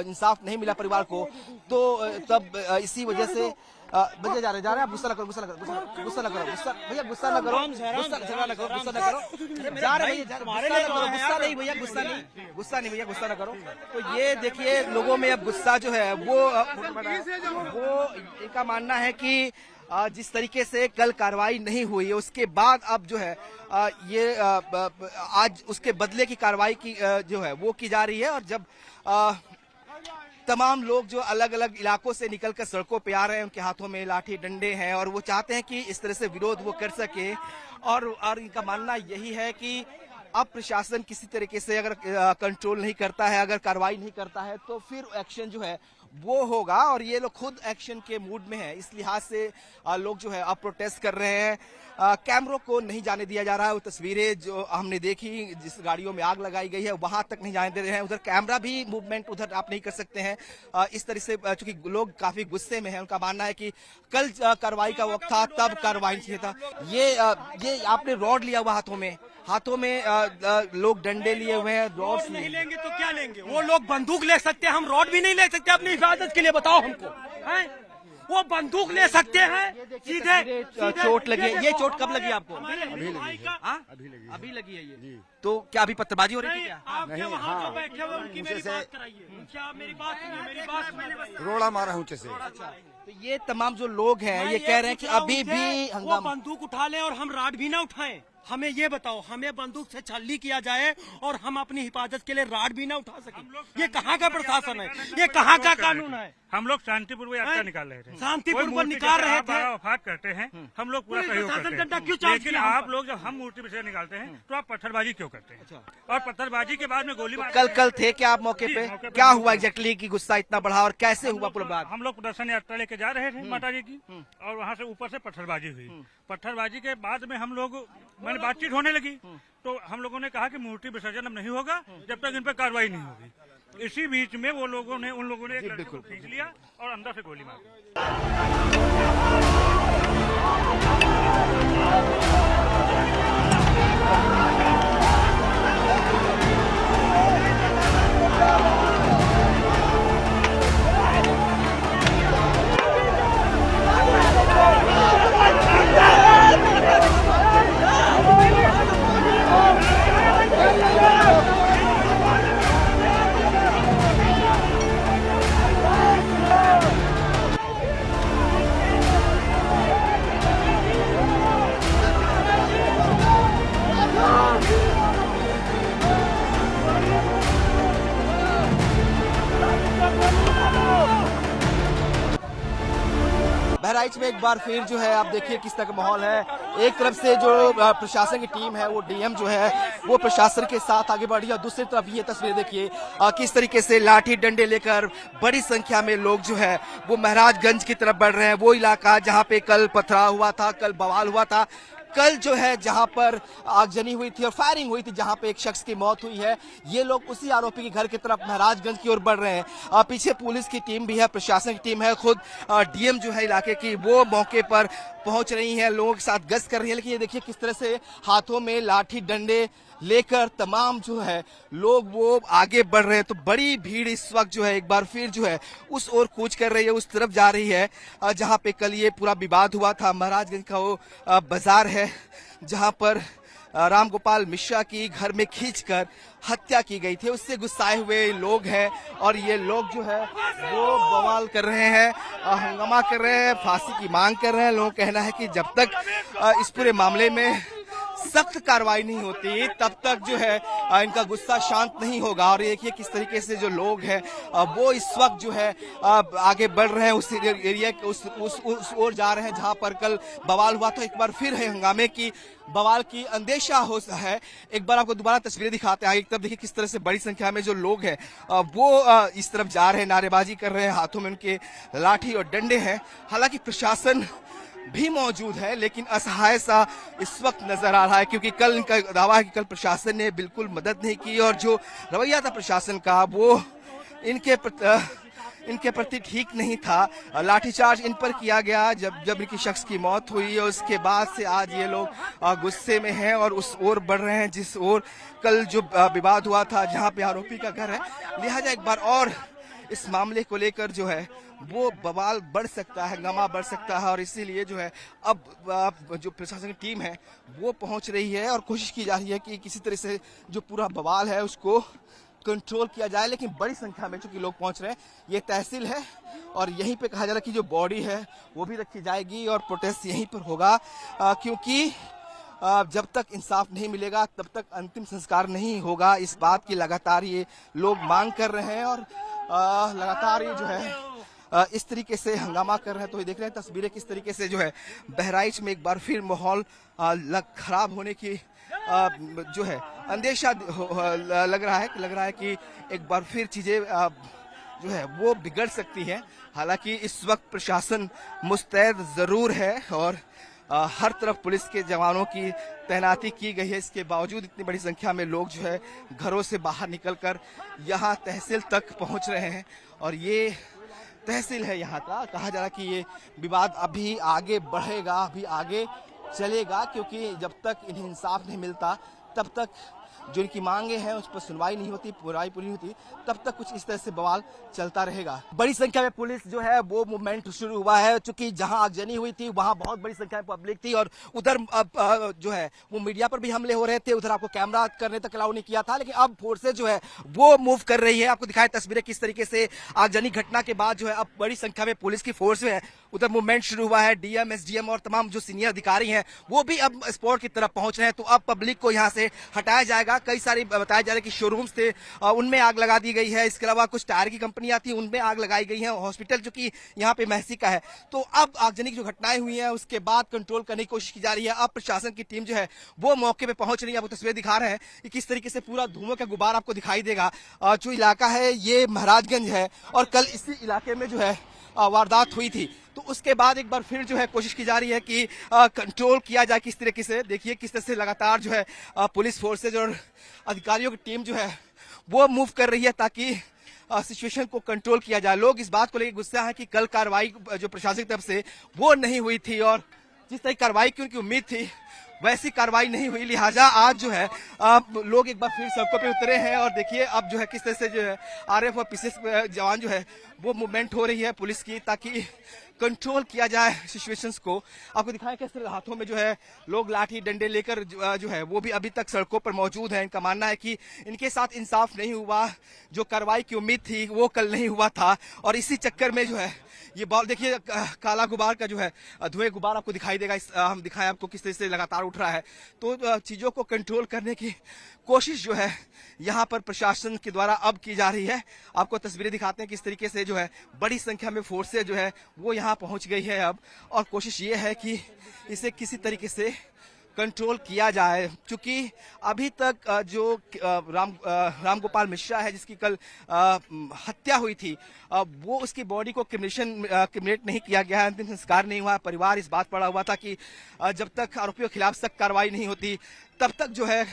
इंसाफ नहीं मिला परिवार को, तो तब इसी वजह से बजे जा रहे आप गुस्सा न करो भैया, गुस्सा न करो, गुस्सा न करो। तो ये देखिए लोगों में अब गुस्सा जो है वो इनका मानना है कि जिस तरीके से कल कार्रवाई नहीं हुई है, उसके बाद अब जो है ये आज उसके बदले की कार्रवाई की जो है वो की जा रही है। और जब तमाम लोग जो अलग अलग इलाकों से निकलकर सड़कों पे आ रहे हैं, उनके हाथों में लाठी डंडे हैं, और वो चाहते हैं कि इस तरह से विरोध वो कर सके। और इनका मानना यही है कि अब प्रशासन किसी तरीके से अगर कंट्रोल नहीं करता है, अगर कार्रवाई नहीं करता है, तो फिर एक्शन जो है वो होगा और ये लोग खुद एक्शन के मूड में है। इस लिहाज से लोग जो है अब प्रोटेस्ट कर रहे हैं। कैमरों को नहीं जाने दिया जा रहा है। वो तस्वीरें जो हमने देखी जिस गाड़ियों में आग लगाई गई है वहां तक नहीं जाने दे रहे हैं। उधर कैमरा भी मूवमेंट उधर आप नहीं कर सकते हैं। इस तरह से चूंकि लोग काफी गुस्से में हैं, उनका मानना है कि कल कार्रवाई का वक्त था तब कार्रवाई चाहिए था। ये आपने रॉड लिया हुआ हाथों में लोग डंडे लिए हुए हैं, रॉड नहीं लेंगे तो क्या लेंगे? वो लोग बंदूक ले सकते हैं, हम रॉड भी नहीं ले सकते अपनी हिफाजत के लिए? बताओ हमको, हैं? वो बंदूक ले सकते हैं सीधे चोट लगी है। ये चोट कब लगी आपको? अभी लगी है ये। तो क्या अभी पत्थरबाजी हो रही थी क्या? आपके वहाँ जो बैठे हुए उनकी मेरी बात कराइए। क्या मेरी बात रोड़ा मारा ऊंचे से। तो ये तमाम जो लोग हैं ये कह रहे हैं कि अभी भी वो हंगामा। बंदूक उठा ले और हम राड भी ना उठाएं। हमें ये बताओ, हमें बंदूक से छल्ली किया जाए और हम अपनी हिफाजत के लिए राड भी ना उठा सके? ये कहाँ का प्रशासन है? ये कहाँ का कानून है? हम लोग शांतिपूर्वक यात्रा निकाल रहे थे, शांतिपूर्वक निकाल रहे थे। वफात करते हैं, हम लोग पूरा सहयोग करते हैं। लेकिन आप लोग जब हम मूर्ति विसर्जन निकालते हैं तो आप पत्थरबाजी क्यों करते हैं? और पत्थरबाजी के बाद में गोली कल थे क्या आप मौके पे? क्या हुआ एग्जैक्टली कि गुस्सा इतना बढ़ा और कैसे हुआ पूरा बात? हम लोग प्रदर्शन यात्रा लेके जा रहे थे माता जी की, और वहाँ से ऊपर से पत्थरबाजी हुई। पत्थरबाजी के बाद में हम लोग मैंने बातचीत होने लगी तो हम लोगों ने कहा कि मूर्ति विसर्जन अब नहीं होगा जब तक इन पर कार्रवाई नहीं होगी। इसी बीच में उन लोगों ने एक लड़के को खींच लिया और अंदर से गोली मारी। बहराइच में एक बार फिर जो है आप देखिए किस तरह का माहौल है। एक तरफ से जो प्रशासन की टीम है वो डीएम जो है वो प्रशासन के साथ आगे बढ़ी और दूसरी तरफ ये तस्वीर देखिए किस तरीके से लाठी डंडे लेकर बड़ी संख्या में लोग जो है वो महाराजगंज की तरफ बढ़ रहे हैं। वो इलाका जहाँ पे कल पथराव हुआ था, कल बवाल हुआ था, कल जो है जहां पर आगजनी हुई थी और फायरिंग हुई थी, जहां पे एक शख्स की मौत हुई है, ये लोग उसी आरोपी के घर की तरफ महाराजगंज की ओर बढ़ रहे हैं। पीछे पुलिस की टीम भी है, प्रशासन की टीम है, खुद डीएम जो है इलाके की वो मौके पर पहुंच रही है, लोगों के साथ गश्त कर रही है। लेकिन ये देखिए किस तरह से हाथों में लाठी डंडे लेकर तमाम जो है लोग वो आगे बढ़ रहे हैं। तो बड़ी भीड़ इस वक्त जो है एक बार फिर जो है उस ओर कूच कर रही है, उस तरफ जा रही है जहां पे कल ये पूरा विवाद हुआ था। महाराजगंज का वो बाजार है जहां पर राम गोपाल मिश्रा की घर में खींचकर हत्या की गई थी। उससे गुस्साए हुए लोग हैं और ये लोग जो है वो बवाल कर रहे हैं, हंगामा कर रहे हैं, फांसी की मांग कर रहे हैं। लोगों का कहना है कि जब तक इस पूरे मामले में सख्त कार्रवाई नहीं होती तब तक जो है इनका गुस्सा शांत नहीं होगा। और देखिए किस तरीके से जो लोग हैं वो इस वक्त जो है आगे बढ़ रहे हैं, उस एरिया उस ओर जा रहे हैं जहां पर कल बवाल हुआ था। एक बार फिर है हंगामे की बवाल की अंदेशा हो है। एक बार आपको दोबारा तस्वीरें दिखाते हैं। एक तरफ देखिए किस तरह से बड़ी संख्या में जो लोग हैं वो इस तरफ जा रहे हैं, नारेबाजी कर रहे हैं, हाथों में उनके लाठी और डंडे हैं। हालांकि प्रशासन भी मौजूद है लेकिन असहाय सा इस वक्त नजर आ रहा है, क्योंकि कल इनका दावा है कि कल प्रशासन ने बिल्कुल मदद नहीं की और जो रवैया था प्रशासन का वो इनके प्रति ठीक नहीं था। लाठीचार्ज इन पर किया गया जब इनकी शख्स की मौत हुई और उसके बाद से आज ये लोग गुस्से में हैं और उस ओर बढ़ रहे हैं जिस ओर कल जो विवाद हुआ था जहां पे आरोपी का घर है। लिहाजा एक बार और इस मामले को लेकर जो है वो बवाल बढ़ सकता है, हंगामा बढ़ सकता है। और इसीलिए जो है अब जो प्रशासन की टीम है वो पहुंच रही है और कोशिश की जा रही है कि किसी तरह से जो पूरा बवाल है उसको कंट्रोल किया जाए। लेकिन बड़ी संख्या में चूंकि लोग पहुंच रहे हैं, ये तहसील है और यहीं पे कहा जा रहा है कि जो बॉडी है वो भी रखी जाएगी और प्रोटेस्ट यहीं पर होगा, क्योंकि जब तक इंसाफ नहीं मिलेगा तब तक अंतिम संस्कार नहीं होगा। इस बात की लगातार ये लोग मांग कर रहे हैं और लगातार ये जो है इस तरीके से हंगामा कर रहे हैं। तो ये देख रहे हैं तस्वीरें किस तरीके से जो है बहराइच में एक बार फिर माहौल खराब होने की जो है अंदेशा लग रहा है कि एक बार फिर चीजें जो है वो बिगड़ सकती है। हालांकि इस वक्त प्रशासन मुस्तैद जरूर है और हर तरफ पुलिस के जवानों की तैनाती की गई है। इसके बावजूद इतनी बड़ी संख्या में लोग जो है घरों से बाहर निकलकर यहाँ तहसील तक पहुँच रहे हैं और ये तहसील है यहाँ का। कहा जा रहा है कि ये विवाद अभी आगे बढ़ेगा, अभी आगे चलेगा, क्योंकि जब तक इन्हें इंसाफ नहीं मिलता तब तक जो इनकी मांगे हैं उस पर सुनवाई नहीं होती, पूरी नहीं होती, तब तक कुछ इस तरह से बवाल चलता रहेगा। बड़ी संख्या में पुलिस जो है वो मूवमेंट शुरू हुआ है, चूंकि जहां आगजनी हुई थी वहां बहुत बड़ी संख्या में पब्लिक थी और उधर जो है वो मीडिया पर भी हमले हो रहे थे, उधर आपको कैमरा करने तक अलाउ नहीं किया था। लेकिन अब फोर्सेज जो है वो मूव कर रही है। आपको दिखाए तस्वीरें किस तरीके से आगजनी घटना के बाद जो है अब बड़ी संख्या में पुलिस की फोर्स है उधर मूवमेंट शुरू हुआ है। डीएम, एसडीएम और तमाम जो सीनियर अधिकारी हैं वो भी अब स्पॉट की तरफ पहुंच रहे हैं। तो अब पब्लिक को यहाँ से हटाया जाएगा। कई सारी बताया जा रहा है कि शोरूम्स थे उनमें आग लगा दी गई है। इसके अलावा कुछ टायर की कंपनियां थी उनमें आग लगाई गई है। हॉस्पिटल जो कि यहाँ पे महसी का है। तो अब आगजनी की जो घटनाएं हुई हैं उसके बाद कंट्रोल करने की कोशिश की जा रही है। अब प्रशासन की टीम जो है वो मौके पे पहुंच रही है। आपको तस्वीरें दिखा रहे हैं कि किस तरीके से पूरा धुआं का गुबार आपको दिखाई देगा। जो इलाका है ये महाराजगंज है और कल इसी इलाके में जो है वारदात हुई थी। तो उसके बाद एक बार फिर जो है कोशिश की जा रही है कि कंट्रोल किया जाए किस तरीके से। देखिए किस तरह से लगातार जो है पुलिस फोर्सेज और अधिकारियों की टीम जो है वो मूव कर रही है ताकि सिचुएशन को कंट्रोल किया जाए। लोग इस बात को लेकर गुस्सा है कि कल कार्रवाई जो प्रशासन की तरफ से वो नहीं हुई थी और जिस तरह की कार्रवाई की उनकी उम्मीद थी वैसी कार्रवाई नहीं हुई। लिहाजा आज जो है लोग एक बार फिर सड़कों पे उतरे हैं और देखिए अब जो है किस तरह से जो है आरएफ और पीसीएस जवान जो है वो मूवमेंट हो रही है पुलिस की ताकि कंट्रोल किया जाए सिचुएशंस को। आपको दिखाएं कैसे हाथों में जो है लोग लाठी डंडे लेकर जो है वो भी अभी तक सड़कों पर मौजूद हैं। इनका मानना है कि इनके साथ इंसाफ नहीं हुआ, जो कार्रवाई की उम्मीद थी वो कल नहीं हुआ था और इसी चक्कर में जो है ये बॉल देखिए काला गुबार का जो है धुएं गुबार आपको दिखाई देगा। हम दिखाएं आपको किस तरह से लगातार उठ रहा है। तो चीजों को कंट्रोल करने की कोशिश जो है यहाँ पर प्रशासन के द्वारा अब की जा रही है। आपको तस्वीरें दिखाते हैं किस तरीके से जो है बड़ी संख्या में फोर्सेज जो है वो यहाँ पहुंच गई है अब और कोशिश ये है कि इसे किसी तरीके से कंट्रोल किया जाए। क्योंकि अभी तक जो राम गोपाल मिश्रा है जिसकी कल हत्या हुई थी वो उसकी बॉडी को क्रिमिनेट नहीं किया गया है, अंतिम संस्कार नहीं हुआ। परिवार इस बात पड़ा हुआ था कि जब तक आरोपियों के खिलाफ सख्त कार्रवाई नहीं होती तब तक जो है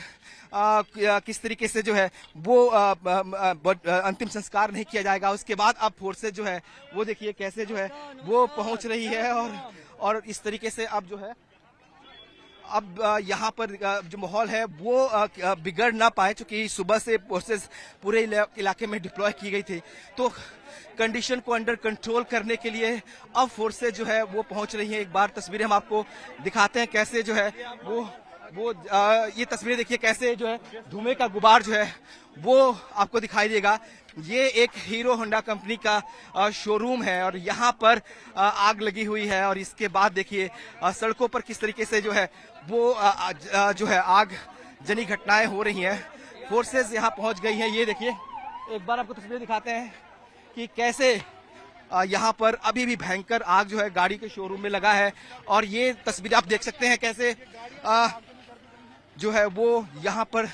किस तरीके से जो है वो अंतिम संस्कार नहीं किया जाएगा। उसके बाद अब फोर्सेज जो है वो देखिए कैसे जो है वो पहुंच रही है और इस तरीके से अब जो है अब यहाँ पर जो माहौल है वो बिगड़ ना पाए। क्योंकि सुबह से फोर्सेस पूरे इलाके में डिप्लॉय की गई थी तो कंडीशन को अंडर कंट्रोल करने के लिए अब फोर्सेज जो है वो पहुंच रही है। एक बार तस्वीरें हम आपको दिखाते हैं कैसे जो है वो ये तस्वीरें देखिए कैसे जो है धुएं का गुबार जो है वो आपको दिखाई देगा। ये एक हीरो होंडा कंपनी का शोरूम है और यहाँ पर आग लगी हुई है और इसके बाद देखिए सड़कों पर किस तरीके से जो है वो जो है आग जनी घटनाएं हो रही हैं। फोर्सेस यहाँ पहुँच गई हैं। ये देखिए एक बार आपको तस्वीरें दिखाते हैं कि कैसे यहाँ पर अभी भी भयंकर आग जो है गाड़ी के शोरूम में लगा है और ये तस्वीर आप देख सकते हैं कैसे जो है वो यहाँ पर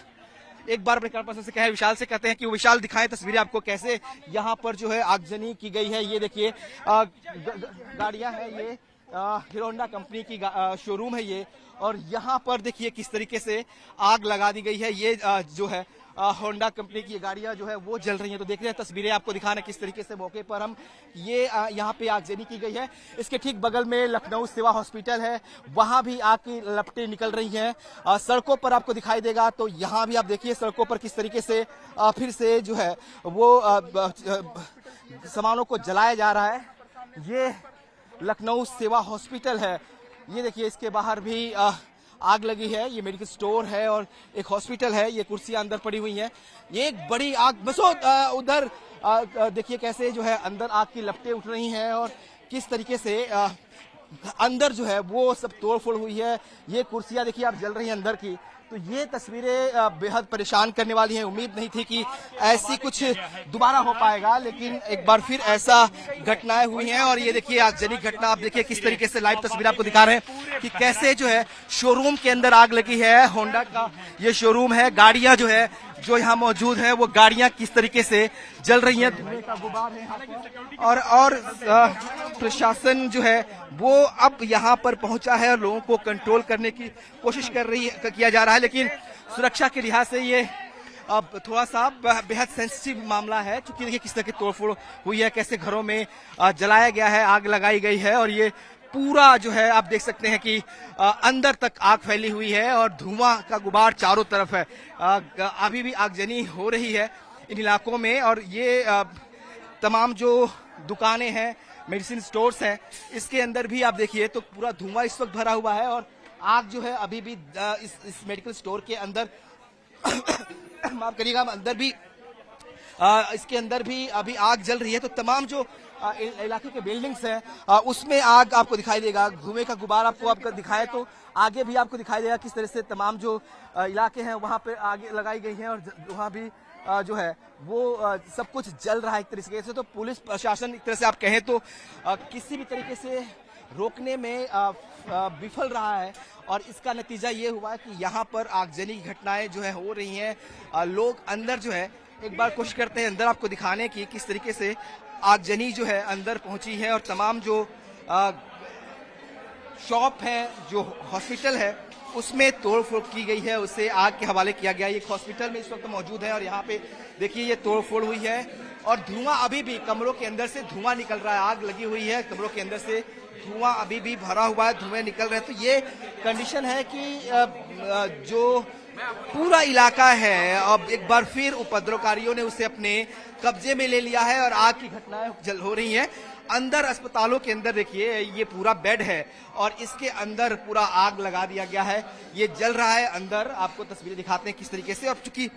एक बार अपने कैमरा पर्सन से कहे विशाल से कहते हैं कि वो विशाल दिखाएं तस्वीरें आपको कैसे यहाँ पर जो है आगजनी की गई है। ये देखिए गाड़ियां हैं, ये हीरो होंडा कंपनी की शोरूम है ये और यहाँ पर देखिए किस तरीके से आग लगा दी गई है। ये जो है होंडा कंपनी की गाड़ियां जो है वो जल रही हैं। तो देख रहे हैं तस्वीरें आपको दिखाना किस तरीके से मौके पर हम ये यहाँ पे आगजनी की गई है। इसके ठीक बगल में लखनऊ सेवा हॉस्पिटल है, वहां भी आग की लपटें निकल रही हैं। सड़कों पर आपको दिखाई देगा तो यहाँ भी आप देखिए सड़कों पर किस तरीके से फिर से जो है वो सामानों को जलाया जा रहा है। ये लखनऊ सेवा हॉस्पिटल है, ये देखिए इसके बाहर भी आग लगी है। ये मेडिकल स्टोर है और एक हॉस्पिटल है। ये कुर्सियां अंदर पड़ी हुई हैं। ये एक बड़ी आग बसो उधर देखिए कैसे जो है अंदर आग की लपटें उठ रही हैं और किस तरीके से अंदर जो है वो सब तोड़फोड़ हुई है। ये कुर्सियां देखिए आप जल रही हैं अंदर की। तो ये तस्वीरें बेहद परेशान करने वाली हैं। उम्मीद नहीं थी कि ऐसी कुछ दोबारा हो पाएगा, लेकिन एक बार फिर ऐसा घटनाएं हुई हैं। और ये देखिए आगजनी घटना आप देखिए किस तरीके से लाइव तस्वीर आपको दिखा रहे हैं कि कैसे जो है शोरूम के अंदर आग लगी है। होंडा का ये शोरूम है, गाड़ियां जो है जो यहाँ मौजूद है, वो गाड़ियां किस तरीके से जल रही हैं, धुएं का गुबार है यहाँ पर। और प्रशासन जो है वो अब यहाँ पर पहुंचा है और लोगों को कंट्रोल करने की कोशिश किया जा रहा है, लेकिन सुरक्षा के लिहाज से ये अब थोड़ा सा बेहद सेंसिटिव मामला है, क्योंकि देखिए किस तरह की तोड़फोड़ हुई है, कैसे घरों में जलाया गया है, आग लगाई गई है, और ये पूरा जो है आप देख सकते हैं कि अंदर तक आग फैली हुई है और धुआं का गुबार चारों तरफ है। अभी भी आगजनी हो रही है इन इलाकों में, और ये तमाम जो दुकानें हैं, मेडिसिन स्टोर्स हैं, इसके अंदर भी आप देखिए तो पूरा धुआं इस वक्त भरा हुआ है, और आग जो है अभी भी इस मेडिकल स्टोर के अंदर माफ करिएगा, अंदर भी इसके अंदर भी अभी आग जल रही है। तो तमाम जो इलाके के बिल्डिंग्स हैं उसमें आग आपको दिखाई देगा, धुएं का गुबार आपको दिखाए तो आगे भी आपको दिखाई देगा किस तरह से तमाम जो इलाके हैं वहां पे आगे लगाई गई हैं, और वहां भी जो है वो सब कुछ जल रहा है एक तरीके से। तो पुलिस प्रशासन एक तरह से आप कहें तो किसी भी तरीके से रोकने में विफल रहा है, और इसका नतीजा ये हुआ है कि यहाँ पर आगजनी की घटनाएं जो है हो रही हैं। लोग अंदर जो है एक बार कोशिश करते हैं अंदर आपको दिखाने की किस तरीके से आगजनी जो है अंदर पहुंची है, और तमाम जो शॉप है, जो हॉस्पिटल है, उसमें तोड़फोड़ की गई है, उसे आग के हवाले किया गया। ये हॉस्पिटल में इस वक्त मौजूद है, और यहाँ पे देखिए ये तोड़फोड़ हुई है, और धुआं अभी भी कमरों के अंदर से धुआं निकल रहा है, आग लगी हुई है, कमरों के अंदर से धुआं अभी भी भरा हुआ है, धुएं निकल रहे हैं। तो ये कंडीशन है कि जो पूरा इलाका है अब एक बार फिर उपद्रवकारियों ने उसे अपने कब्जे में ले लिया है, और आग की घटनाएं हो रही हैं। अंदर अस्पतालों के अंदर देखिए ये पूरा बेड है, और इसके अंदर पूरा आग लगा दिया गया है, ये जल रहा है अंदर। आपको तस्वीरें दिखाते हैं किस तरीके से। अब चूंकि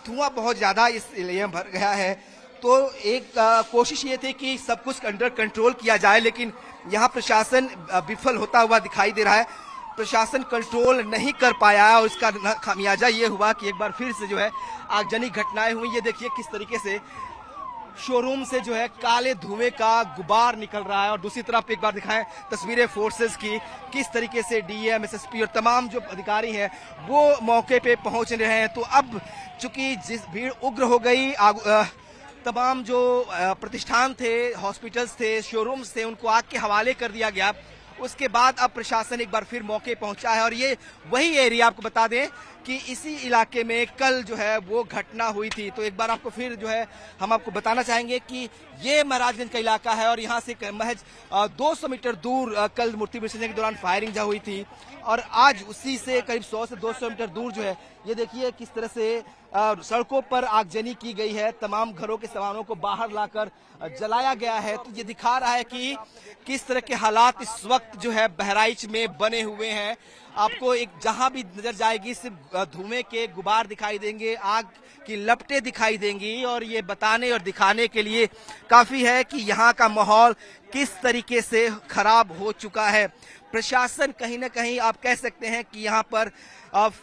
धुआं बहुत ज्यादा इस एरिया में भर गया है, तो एक कोशिश ये थी कि सब कुछ अंडर कंट्रोल किया जाए, लेकिन यहाँ प्रशासन विफल होता हुआ दिखाई दे रहा है। प्रशासन कंट्रोल नहीं कर पाया है, और इसका खामियाजा ये हुआ कि एक बार फिर से जो है आगजनी घटनाएं हुई। ये देखिए किस तरीके से शोरूम से जो है काले धुएं का गुबार निकल रहा है, और दूसरी तरफ एक बार दिखाएं तस्वीरें फोर्सेस की, किस तरीके से डीएम, एसएसपी और तमाम जो अधिकारी हैं वो मौके पे पहुंच रहे हैं। तो अब चूंकि जिस भीड़ उग्र हो गई, तमाम जो प्रतिष्ठान थे, हॉस्पिटल्स थे, शोरूम्स थे, उनको आग के हवाले कर दिया गया। उसके बाद अब प्रशासन एक बार फिर मौके पहुंचा है, और ये वही एरिया आपको बता दें कि इसी इलाके में कल जो है वो घटना हुई थी। तो एक बार आपको फिर जो है हम आपको बताना चाहेंगे कि ये महाराजगंज का इलाका है, और यहाँ से महज 200 मीटर दूर कल मूर्ति विसर्जन के दौरान फायरिंग जहाँ हुई थी, और आज उसी से करीब 100 से 200 मीटर दूर जो है ये देखिए किस तरह से सड़कों पर आगजनी की गई है, तमाम घरों के सामानों को बाहर लाकर जलाया गया है। तो ये दिखा रहा है कि किस तरह के हालात इस वक्त जो है बहराइच में बने हुए हैं। आपको एक जहां भी नजर जाएगी सिर्फ धुएं के गुबार दिखाई देंगे, आग की लपटें दिखाई देंगी, और ये बताने और दिखाने के लिए काफी है कि यहाँ का माहौल किस तरीके से खराब हो चुका है। प्रशासन कहीं ना कहीं आप कह सकते हैं कि यहाँ पर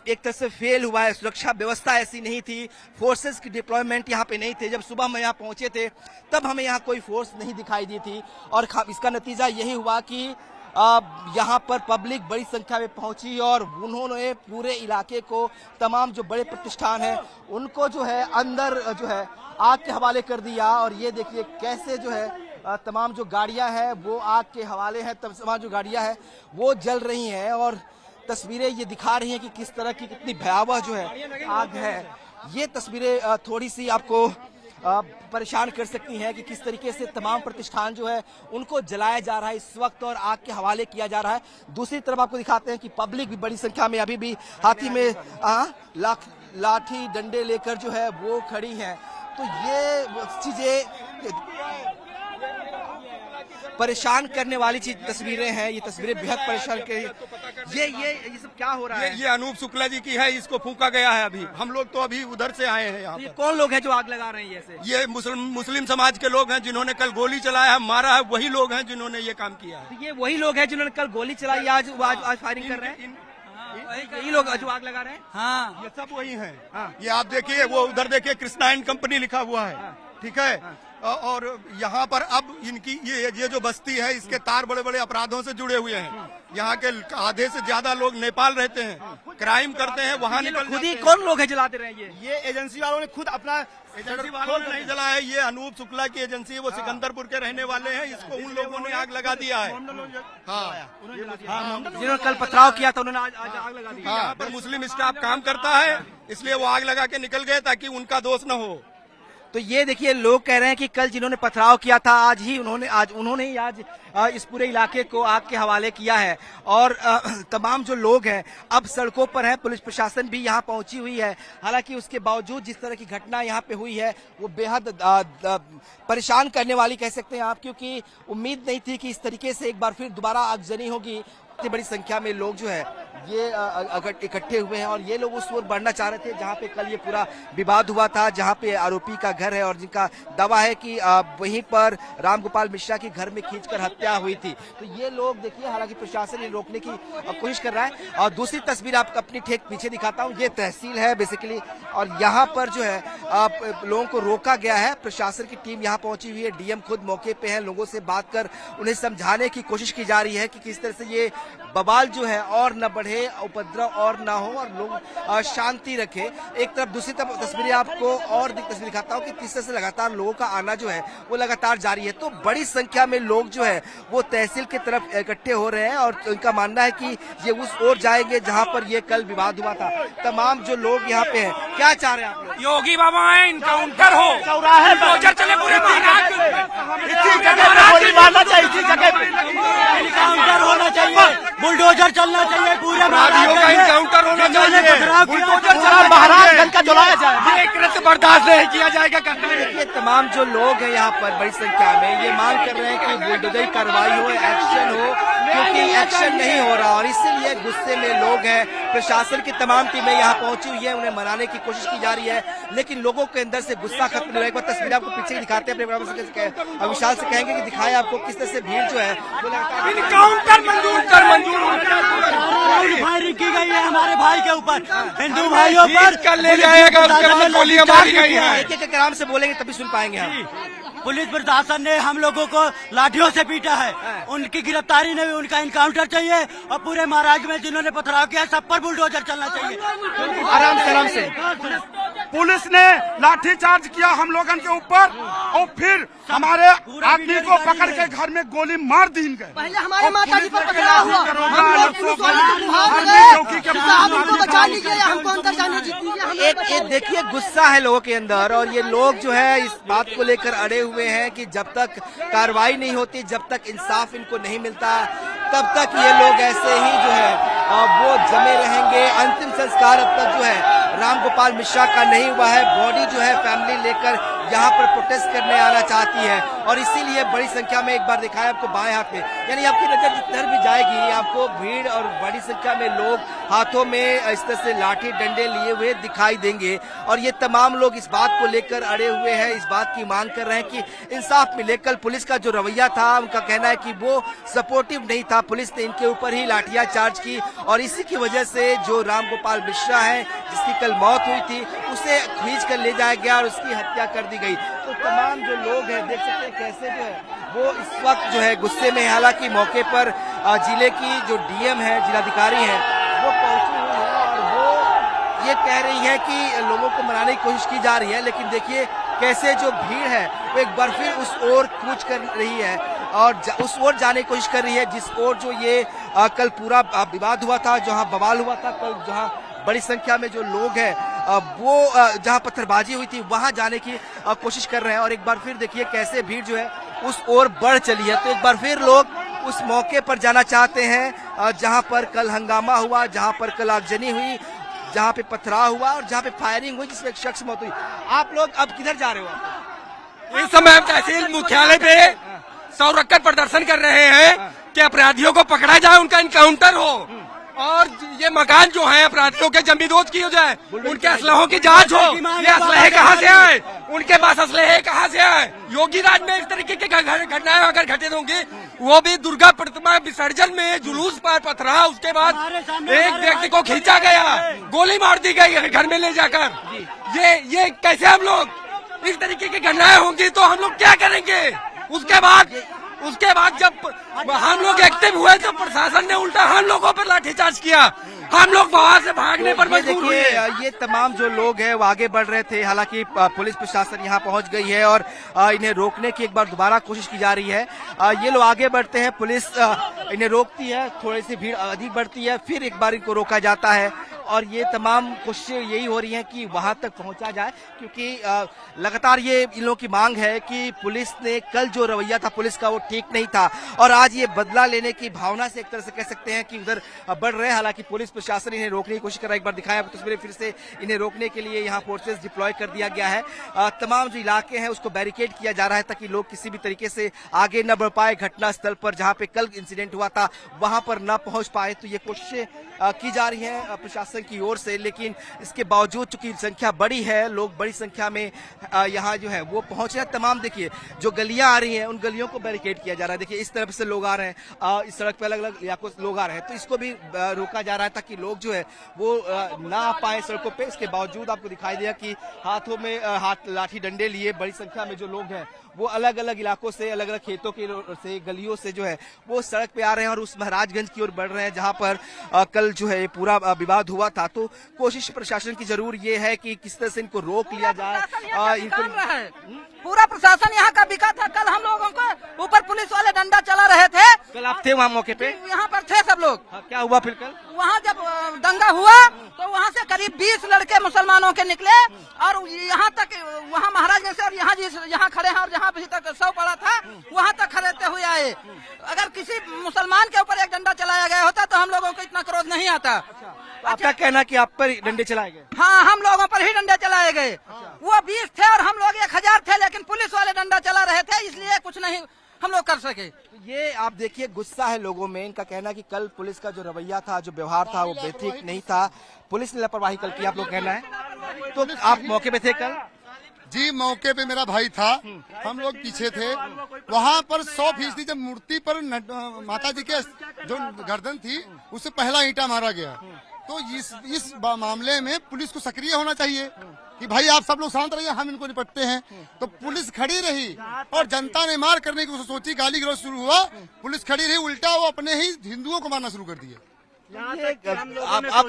एक तरह से फेल हुआ है। सुरक्षा व्यवस्था ऐसी नहीं थी, फोर्सेस की डिप्लॉयमेंट यहाँ पे नहीं थे। जब सुबह हम यहाँ पहुंचे थे तब हमें यहाँ कोई फोर्स नहीं दिखाई दी थी, और इसका नतीजा यही हुआ कि यहाँ पर पब्लिक बड़ी संख्या में पहुंची, और उन्होंने पूरे इलाके को, तमाम जो बड़े प्रतिष्ठान हैं उनको जो है अंदर जो है आग के हवाले कर दिया। और ये देखिए कैसे जो है तमाम जो गाड़ियां हैं वो आग के हवाले हैं, तमाम जो गाड़ियां हैं वो जल रही हैं, और तस्वीरें ये दिखा रही हैं कि किस तरह की कितनी भयावह जो है आग है। ये तस्वीरें थोड़ी सी आपको परेशान कर सकती हैं कि किस तरीके से तमाम प्रतिष्ठान जो है उनको जलाया जा रहा है इस वक्त, और आग के हवाले किया जा रहा है। दूसरी तरफ आपको दिखाते हैं कि पब्लिक भी बड़ी संख्या में अभी भी हाथी में लाठी डंडे लेकर जो है वो खड़ी है। तो ये चीजें परेशान करने वाली तस्वीरें हैं, ये तस्वीरें बेहद परेशान कर। ये सब क्या हो रहा है? ये अनूप शुक्ला जी की है, इसको फूंका गया है। अभी हम लोग तो अभी उधर से आए हैं यहाँ। ये कौन लोग हैं जो आग लगा रहे हैं? ये मुस्लिम समाज के लोग हैं जिन्होंने कल गोली चलाया है, मारा है, वही लोग हैं जिन्होंने ये काम किया है। तो ये वही लोग हैं जिन्होंने कल गोली चलाई, आज फायरिंग कर रहे हैं। यही लोग जो आग लगा रहे हैं। हाँ, ये सब वही है। हाँ। ये आप देखिए, वो उधर देखिए कृष्णा एंड कंपनी लिखा हुआ है। ठीक है। और यहाँ पर अब इनकी ये जो बस्ती है, इसके तार बड़े बड़े अपराधों से जुड़े हुए हैं। यहाँ के आधे से ज्यादा लोग नेपाल रहते हैं, क्राइम करते हैं, वहाँ निकल खुद ही जाते हैं। कौन लोग है जलाते रहे ये एजेंसी वालों ने खुद अपना एजेंसी वालों ने नहीं जलाया है। ये अनूप शुक्ला की एजेंसी है, वो सिकंदरपुर के रहने वाले हैं। इसको उन लोगों ने आग लगा दिया है। जिन्होंने कल पथराव किया था उन्होंने आज आग लगा दी। यहाँ पर मुस्लिम स्टाफ काम करता है, इसलिए वो आग लगा के निकल गए ताकि उनका दोष न हो। तो ये देखिए लोग कह रहे हैं कि कल जिन्होंने पथराव किया था आज उन्होंने ही इस पूरे इलाके को आग के हवाले किया है। और तमाम जो लोग हैं अब सड़कों पर हैं, पुलिस प्रशासन भी यहाँ पहुंची हुई है। हालांकि उसके बावजूद जिस तरह की घटना यहाँ पे हुई है वो बेहद परेशान करने वाली कह सकते हैं आप, क्योंकि उम्मीद नहीं थी कि इस तरीके से एक बार फिर दोबारा आगजनी होगी। इतनी बड़ी संख्या में लोग जो है ये इकट्ठे हुए हैं और ये लोग उस ओर बढ़ना चाह रहे थे जहां पे कल ये पूरा विवाद हुआ था, जहां पे आरोपी का घर है और जिनका दावा है कि वहीं पर रामगोपाल मिश्रा के घर में खींचकर हत्या हुई थी। तो ये लोग देखिए, हालांकि प्रशासन ये रोकने की कोशिश कर रहा है। और दूसरी तस्वीर आपको अपनी ठीक पीछे दिखाता हूँ, ये तहसील है बेसिकली, और यहाँ पर जो है लोगों को रोका गया है। प्रशासन की टीम यहाँ पहुंची हुई है, डीएम खुद मौके पे है, लोगों से बात कर उन्हें समझाने की कोशिश की जा रही है कि किस तरह से ये बवाल जो है और न बढ़े, उपद्रव और ना हो और लोग शांति रखे। एक तरफ दूसरी तरफ तस्वीरें आपको और तस्वीर दिखाता हूँ कि किस तरह से लगातार लोगों का आना जो है वो लगातार जारी है। तो बड़ी संख्या में लोग जो है वो तहसील की तरफ इकट्ठे हो रहे हैं और उनका मानना है कि ये उस ओर जाएंगे जहाँ पर ये कल विवाद हुआ था। तमाम जो लोग यहाँ पे हैं, क्या चाह रहे हैं आप लोग? योगी बाबा है, इनकाउंटर हो, चौराहे बुलडोजर चले पूरे इनकाउंटर होना चाहिए, बुलडोजर चलना चाहिए, पूरे अपराधियों का इनकाउंटर होना चाहिए, बुलडोजर महाराजगंज का जलाया जाए। ये कृत्य बर्दाश्त नहीं किया जाएगा। देखिए तमाम जो लोग हैं यहाँ पर बड़ी संख्या में ये मांग कर रहे हैं कि बुलडोजर कार्रवाई हो, एक्शन हो, क्योंकि एक्शन नहीं हो रहा और इसीलिए गुस्से में लोग हैं। प्रशासन की तमाम टीमें यहाँ पहुंची हुई है, उन्हें मनाने की कोशिश की जा रही है, लेकिन लोगों के अंदर से गुस्सा खत्म नहीं हो रहा है। एक बार तस्वीर आपको पीछे दिखाते हैं, अपने विशाल से कहेंगे कि दिखाएं आपको किस तरह से भीड़ जो है वो लगातार इनकाउंटर मंजूर फायरिंग की गई है हमारे भाई के ऊपर, हिंदू भाइयों पर कर ले जाएगा, उसके बाद गोलियां मारी गई है। एक एक आराम से बोलेंगे तभी सुन पाएंगे हम। पुलिस प्रशासन ने हम लोगों को लाठियों से पीटा है, उनकी गिरफ्तारी नहीं हुई, उनका इनकाउंटर चाहिए और पूरे महाराष्ट्र में जिन्होंने पथराव किया सब पर बुलडोजर चलना चाहिए। आराम से पुलिस ने लाठीचार्ज किया हम लोगन के ऊपर और फिर हमारे आदमी को पकड़ के घर में गोली मार दी गए। पहले हमारे माता जी पर पथराव हुआ, हमको अंदर जाने दीजिए। एक देखिए गुस्सा है लोगों के अंदर और ये लोग जो है इस बात को लेकर अड़े हुए हैं कि जब तक कार्रवाई नहीं होती, जब तक इंसाफ इनको नहीं मिलता, तब तक ये लोग ऐसे ही जो है वो जमे रहेंगे। अंतिम संस्कार अब तक जो है रामगोपाल मिश्रा का नहीं हुआ है। बॉडी जो है फैमिली लेकर यहाँ पर प्रोटेस्ट करने आना चाहती है और इसीलिए बड़ी संख्या में एक बार दिखाया आपको बाएं हाथ में, यानी आपकी नजर जिधर भी जाएगी आपको भीड़ और बड़ी संख्या में लोग हाथों में इस तरह से लाठी डंडे लिए हुए दिखाई देंगे। और ये तमाम लोग इस बात को लेकर अड़े हुए हैं, इस बात की मांग कर रहे हैं कि इंसाफ मिले। कल पुलिस का जो रवैया था, उनका कहना है कि वो सपोर्टिव नहीं था, पुलिस ने इनके ऊपर ही लाठियां चार्ज की और इसी की वजह से जो रामगोपाल मिश्रा है जिसकी कल मौत हुई थी उसे खींच कर ले जाया गया और उसकी हत्या कर दी गई। तो तमाम जो लोग हैं देख सकते हैं कैसे जो है वो इस वक्त जो है गुस्से में। हालांकि मौके पर जिले की जो डीएम है, जिलाधिकारी है, वो पहुंची हुई है और वो ये कह रही है कि लोगों को मनाने की कोशिश की जा रही है, लेकिन देखिए कैसे जो भीड़ है वो एक बार फिर उस ओर कूच कर रही है और उस ओर जाने की कोशिश कर रही है जिस ओर जो ये कल पूरा विवाद हुआ था, जहां बवाल हुआ था, कल जहां बड़ी संख्या में जो लोग हैं वो जहां पत्थरबाजी हुई थी वहां जाने की कोशिश कर रहे हैं। और एक बार फिर देखिए कैसे भीड़ जो है उस ओर बढ़ चली है। तो एक बार फिर लोग उस मौके पर जाना चाहते हैं जहां पर कल हंगामा हुआ, जहां पर कल आगजनी हुई, जहां पे पथराव हुआ और जहां पे फायरिंग हुई जिसमें एक शख्स मौत हुई। आप लोग अब किधर जा रहे हो? इस समय हम तहसील मुख्यालय पे संरक्षण प्रदर्शन कर रहे हैं कि अपराधियों को पकड़ा जाए, उनका इनकाउंटर हो और ये मकान जो है अपराधियों के जमींदोज की हो जाए, उनके असलहों की जांच हो। ये असलहे कहाँ से आए, उनके पास असलहे कहाँ से आए? योगी राज में इस तरीके की घटनाएं अगर घटित होंगी, वो भी दुर्गा प्रतिमा विसर्जन में जुलूस पर पथराव, उसके बाद एक व्यक्ति को खींचा गया, गोली मार दी गई घर में ले जाकर। ये कैसे हम लोग इस तरीके की घटनाएं होंगी तो हम लोग क्या करेंगे? उसके बाद जब हम लोग एक्टिव हुए तो प्रशासन ने उल्टा हम लोगों पर लाठीचार्ज किया। हम लोग वहां से भागने पर मजबूर हुए। ये तमाम जो लोग हैं वो आगे बढ़ रहे थे, हालांकि पुलिस प्रशासन यहाँ पहुंच गई है और इन्हें रोकने की एक बार दोबारा कोशिश की जा रही है। ये लोग आगे बढ़ते हैं, पुलिस इन्हें रोकती है, थोड़ी सी भीड़ अधिक बढ़ती है, फिर एक बार इनको रोका जाता है और ये तमाम कोशिशें यही हो रही हैं कि वहां तक पहुंचा जाए, क्योंकि लगातार ये इन लोगों की मांग है कि पुलिस ने कल जो रवैया था पुलिस का वो ठीक नहीं था और आज ये बदला लेने की भावना से एक तरह से कह सकते हैं कि उधर बढ़ रहे हैं। हालांकि पुलिस प्रशासन इन्हें रोकने की कोशिश कर रहा है। एक बार दिखाया तस्वीरें फिर से, इन्हें रोकने के लिए यहाँ फोर्सेस डिप्लॉय कर दिया गया है। तमाम जो इलाके हैं उसको बैरिकेड किया जा रहा है ताकि लोग किसी भी तरीके से आगे न बढ़ पाए, घटना स्थल पर जहाँ पे कल इंसिडेंट हुआ था वहां पर न पहुंच पाए। तो ये कोशिशें की जा रही है प्रशासन की ओर से, लेकिन इसके बावजूद चूंकि संख्या बड़ी है, लोग बड़ी संख्या में यहाँ जो है वो पहुंच रहे हैं। तमाम देखिए जो गलियां आ रही हैं उन गलियों को बैरिकेड किया जा रहा है। देखिए इस तरफ से लोग आ रहे हैं, इस सड़क पे अलग अलग इलाकों से लोग आ रहे हैं, तो इसको भी रोका जा रहा है ताकि लोग जो है वो ना आ पाए सड़कों पे। इसके बावजूद आपको दिखाई दिया कि हाथों में लाठी डंडे लिए बड़ी संख्या में जो लोग हैं वो अलग अलग इलाकों से, अलग अलग खेतों के से, गलियों से जो है वो सड़क पे आ रहे हैं और उस महाराजगंज की ओर बढ़ रहे हैं जहां पर कल जो है पूरा विवाद हुआ था। तो कोशिश प्रशासन की जरूर ये है कि किस तरह से इनको रोक लिया जाए। पूरा प्रशासन यहाँ का बिका था। कल हम लोगों को ऊपर पुलिस वाले डंडा चला रहे थे। कल आप थे वहाँ मौके पे? यहाँ पर थे सब लोग। क्या हुआ फिर कल? वहाँ जब दंगा हुआ तो वहाँ से करीब 20 लड़के मुसलमानों के निकले और यहाँ तक, वहाँ महाराजगंज से और यहाँ खड़े हैं और जहाँ अभी तक 100 पड़ा था वहाँ तक खड़े हुए आए। अगर किसी मुसलमान के ऊपर एक डंडा चलाया गया होता तो हम लोगों को इतना क्रोध नहीं आता। आपका कहना कि आप पर डंडे चलाए गए? हाँ, हम लोगों पर ही डंडे चलाए गए। वो 20 थे और हम लोग 1000 थे, लेकिन पुलिस वाले डंडा चला रहे थे, इसलिए कुछ नहीं हम लोग कर सके। ये आप देखिए गुस्सा है लोगों में। इनका कहना है कि कल पुलिस का जो रवैया था, जो व्यवहार था वो बेहतरीन नहीं था, पुलिस ने लापरवाही कल की, आप लोग कहना है। तो आप मौके पे थे कल? जी, मौके पे मेरा भाई था, हम लोग पीछे थे। वहाँ पर 100% जब मूर्ति पर माता जी के जो गर्दन थी उससे पहला ईंटा मारा गया, तो इस मामले में पुलिस को सक्रिय होना चाहिए कि भाई आप सब लोग शांत रहिए, हम इनको निपटते हैं। तो पुलिस खड़ी रही और जनता ने मार करने की सोची, गाली गलौज शुरू हुआ, पुलिस खड़ी रही, उल्टा वो अपने ही हिंदुओं को मारना शुरू कर दिया।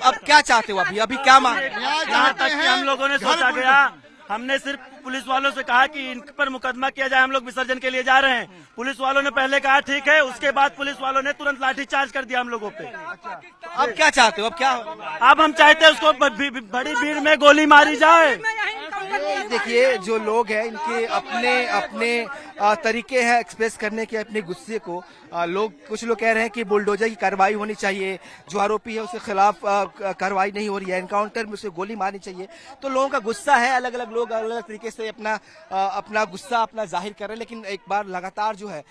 अब क्या चाहते हो? अभी क्या मांग? यहाँ तक कि हम लोगों ने सोचा गया, हमने सिर्फ पुलिस वालों से कहा कि इन पर मुकदमा किया जाए, हम लोग विसर्जन के लिए जा रहे हैं। पुलिस वालों ने पहले कहा ठीक है, उसके बाद पुलिस वालों ने तुरंत लाठीचार्ज कर दिया हम लोगों पे। अब क्या चाहते हो? अब क्या? अब हम चाहते हैं उसको बड़ी भीड़ में गोली मारी जाए। देखिए जो लोग हैं इनके अपने तरीके हैं एक्सप्रेस करने के अपने गुस्से को। कुछ लोग कह रहे हैं कि बुलडोजर की कार्रवाई होनी चाहिए, जो आरोपी है उसके खिलाफ कार्रवाई नहीं हो रही है, एनकाउंटर में उसे गोली मारनी चाहिए। तो लोगों का गुस्सा है, अलग अलग लोग अलग अलग तरीके से अपना गुस्सा जाहिर कर रहे हैं। लेकिन एक बार लगातार जो है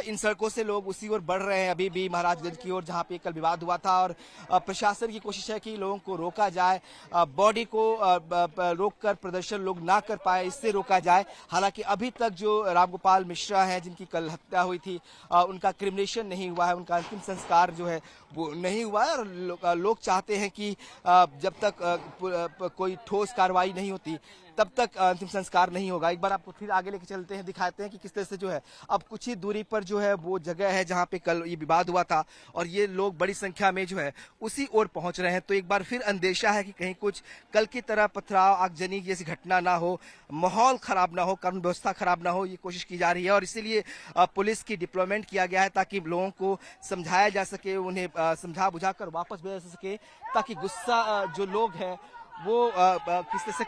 इन सड़कों से लोग उसी ओर बढ़ रहे हैं, अभी भी महाराजगंज की ओर जहाँ पे कल विवाद हुआ था। और प्रशासन की कोशिश है कि लोगों को रोका जाए, बॉडी को रोककर प्रदर्शन लोग ना कर पाए, इससे रोका जाए। हालांकि अभी तक जो रामगोपाल मिश्रा हैं जिनकी कल हत्या हुई थी, उनका क्रिमिनेशन नहीं हुआ है, उनका अंतिम संस्कार जो है वो नहीं हुआ है। और लोग चाहते हैं कि जब तक कोई ठोस कार्रवाई नहीं होती तब तक अंतिम संस्कार नहीं होगा। एक बार आपको फिर आगे लेके चलते हैं, दिखाते हैं कि किस तरह से जो है अब कुछ ही दूरी पर जो है वो जगह है जहां पे कल ये विवाद हुआ था और ये लोग बड़ी संख्या में जो है उसी ओर पहुंच रहे हैं। तो एक बार फिर अंदेशा है कि कहीं कुछ कल की तरह पथराव, आगजनी जैसी घटना ना हो, माहौल खराब ना हो, कानून व्यवस्था खराब ना हो, ये कोशिश की जा रही है। और इसीलिए पुलिस की डिप्लॉयमेंट किया गया है ताकि लोगों को समझाया जा सके, उन्हें समझा बुझाकर वापस भेज सके, ताकि गुस्सा जो लोग हैं वो किस तरह से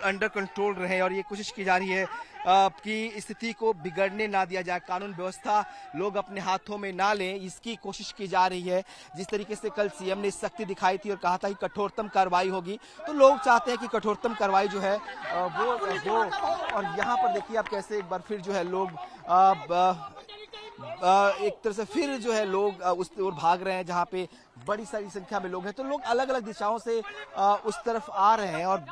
अंडर कंट्रोल रहे। और ये कोशिश की जा रही है कि स्थिति को बिगड़ने ना दिया जाए, कानून व्यवस्था लोग अपने हाथों में ना लें, इसकी कोशिश की जा रही है। जिस तरीके से कल सीएम ने सख्ती दिखाई थी और कहा था कि कठोरतम कार्रवाई होगी, तो लोग चाहते हैं कि कठोरतम कार्रवाई जो है वो हो। और यहाँ पर देखिए आप कैसे एक बार फिर जो है लोग एक तरह से फिर जो है लोग उस ओर भाग रहे हैं जहाँ पे बड़ी सारी संख्या में लोग हैं। तो लोग अलग अलग दिशाओं से उस तरफ आ रहे हैं और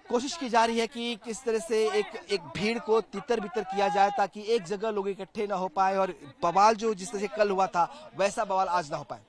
कोशिश की जा रही है कि किस तरह से एक भीड़ को तितर बितर किया जाए ताकि एक जगह लोग इकट्ठे ना हो पाए और बवाल जो जिस तरह से कल हुआ था वैसा बवाल आज ना हो पाए।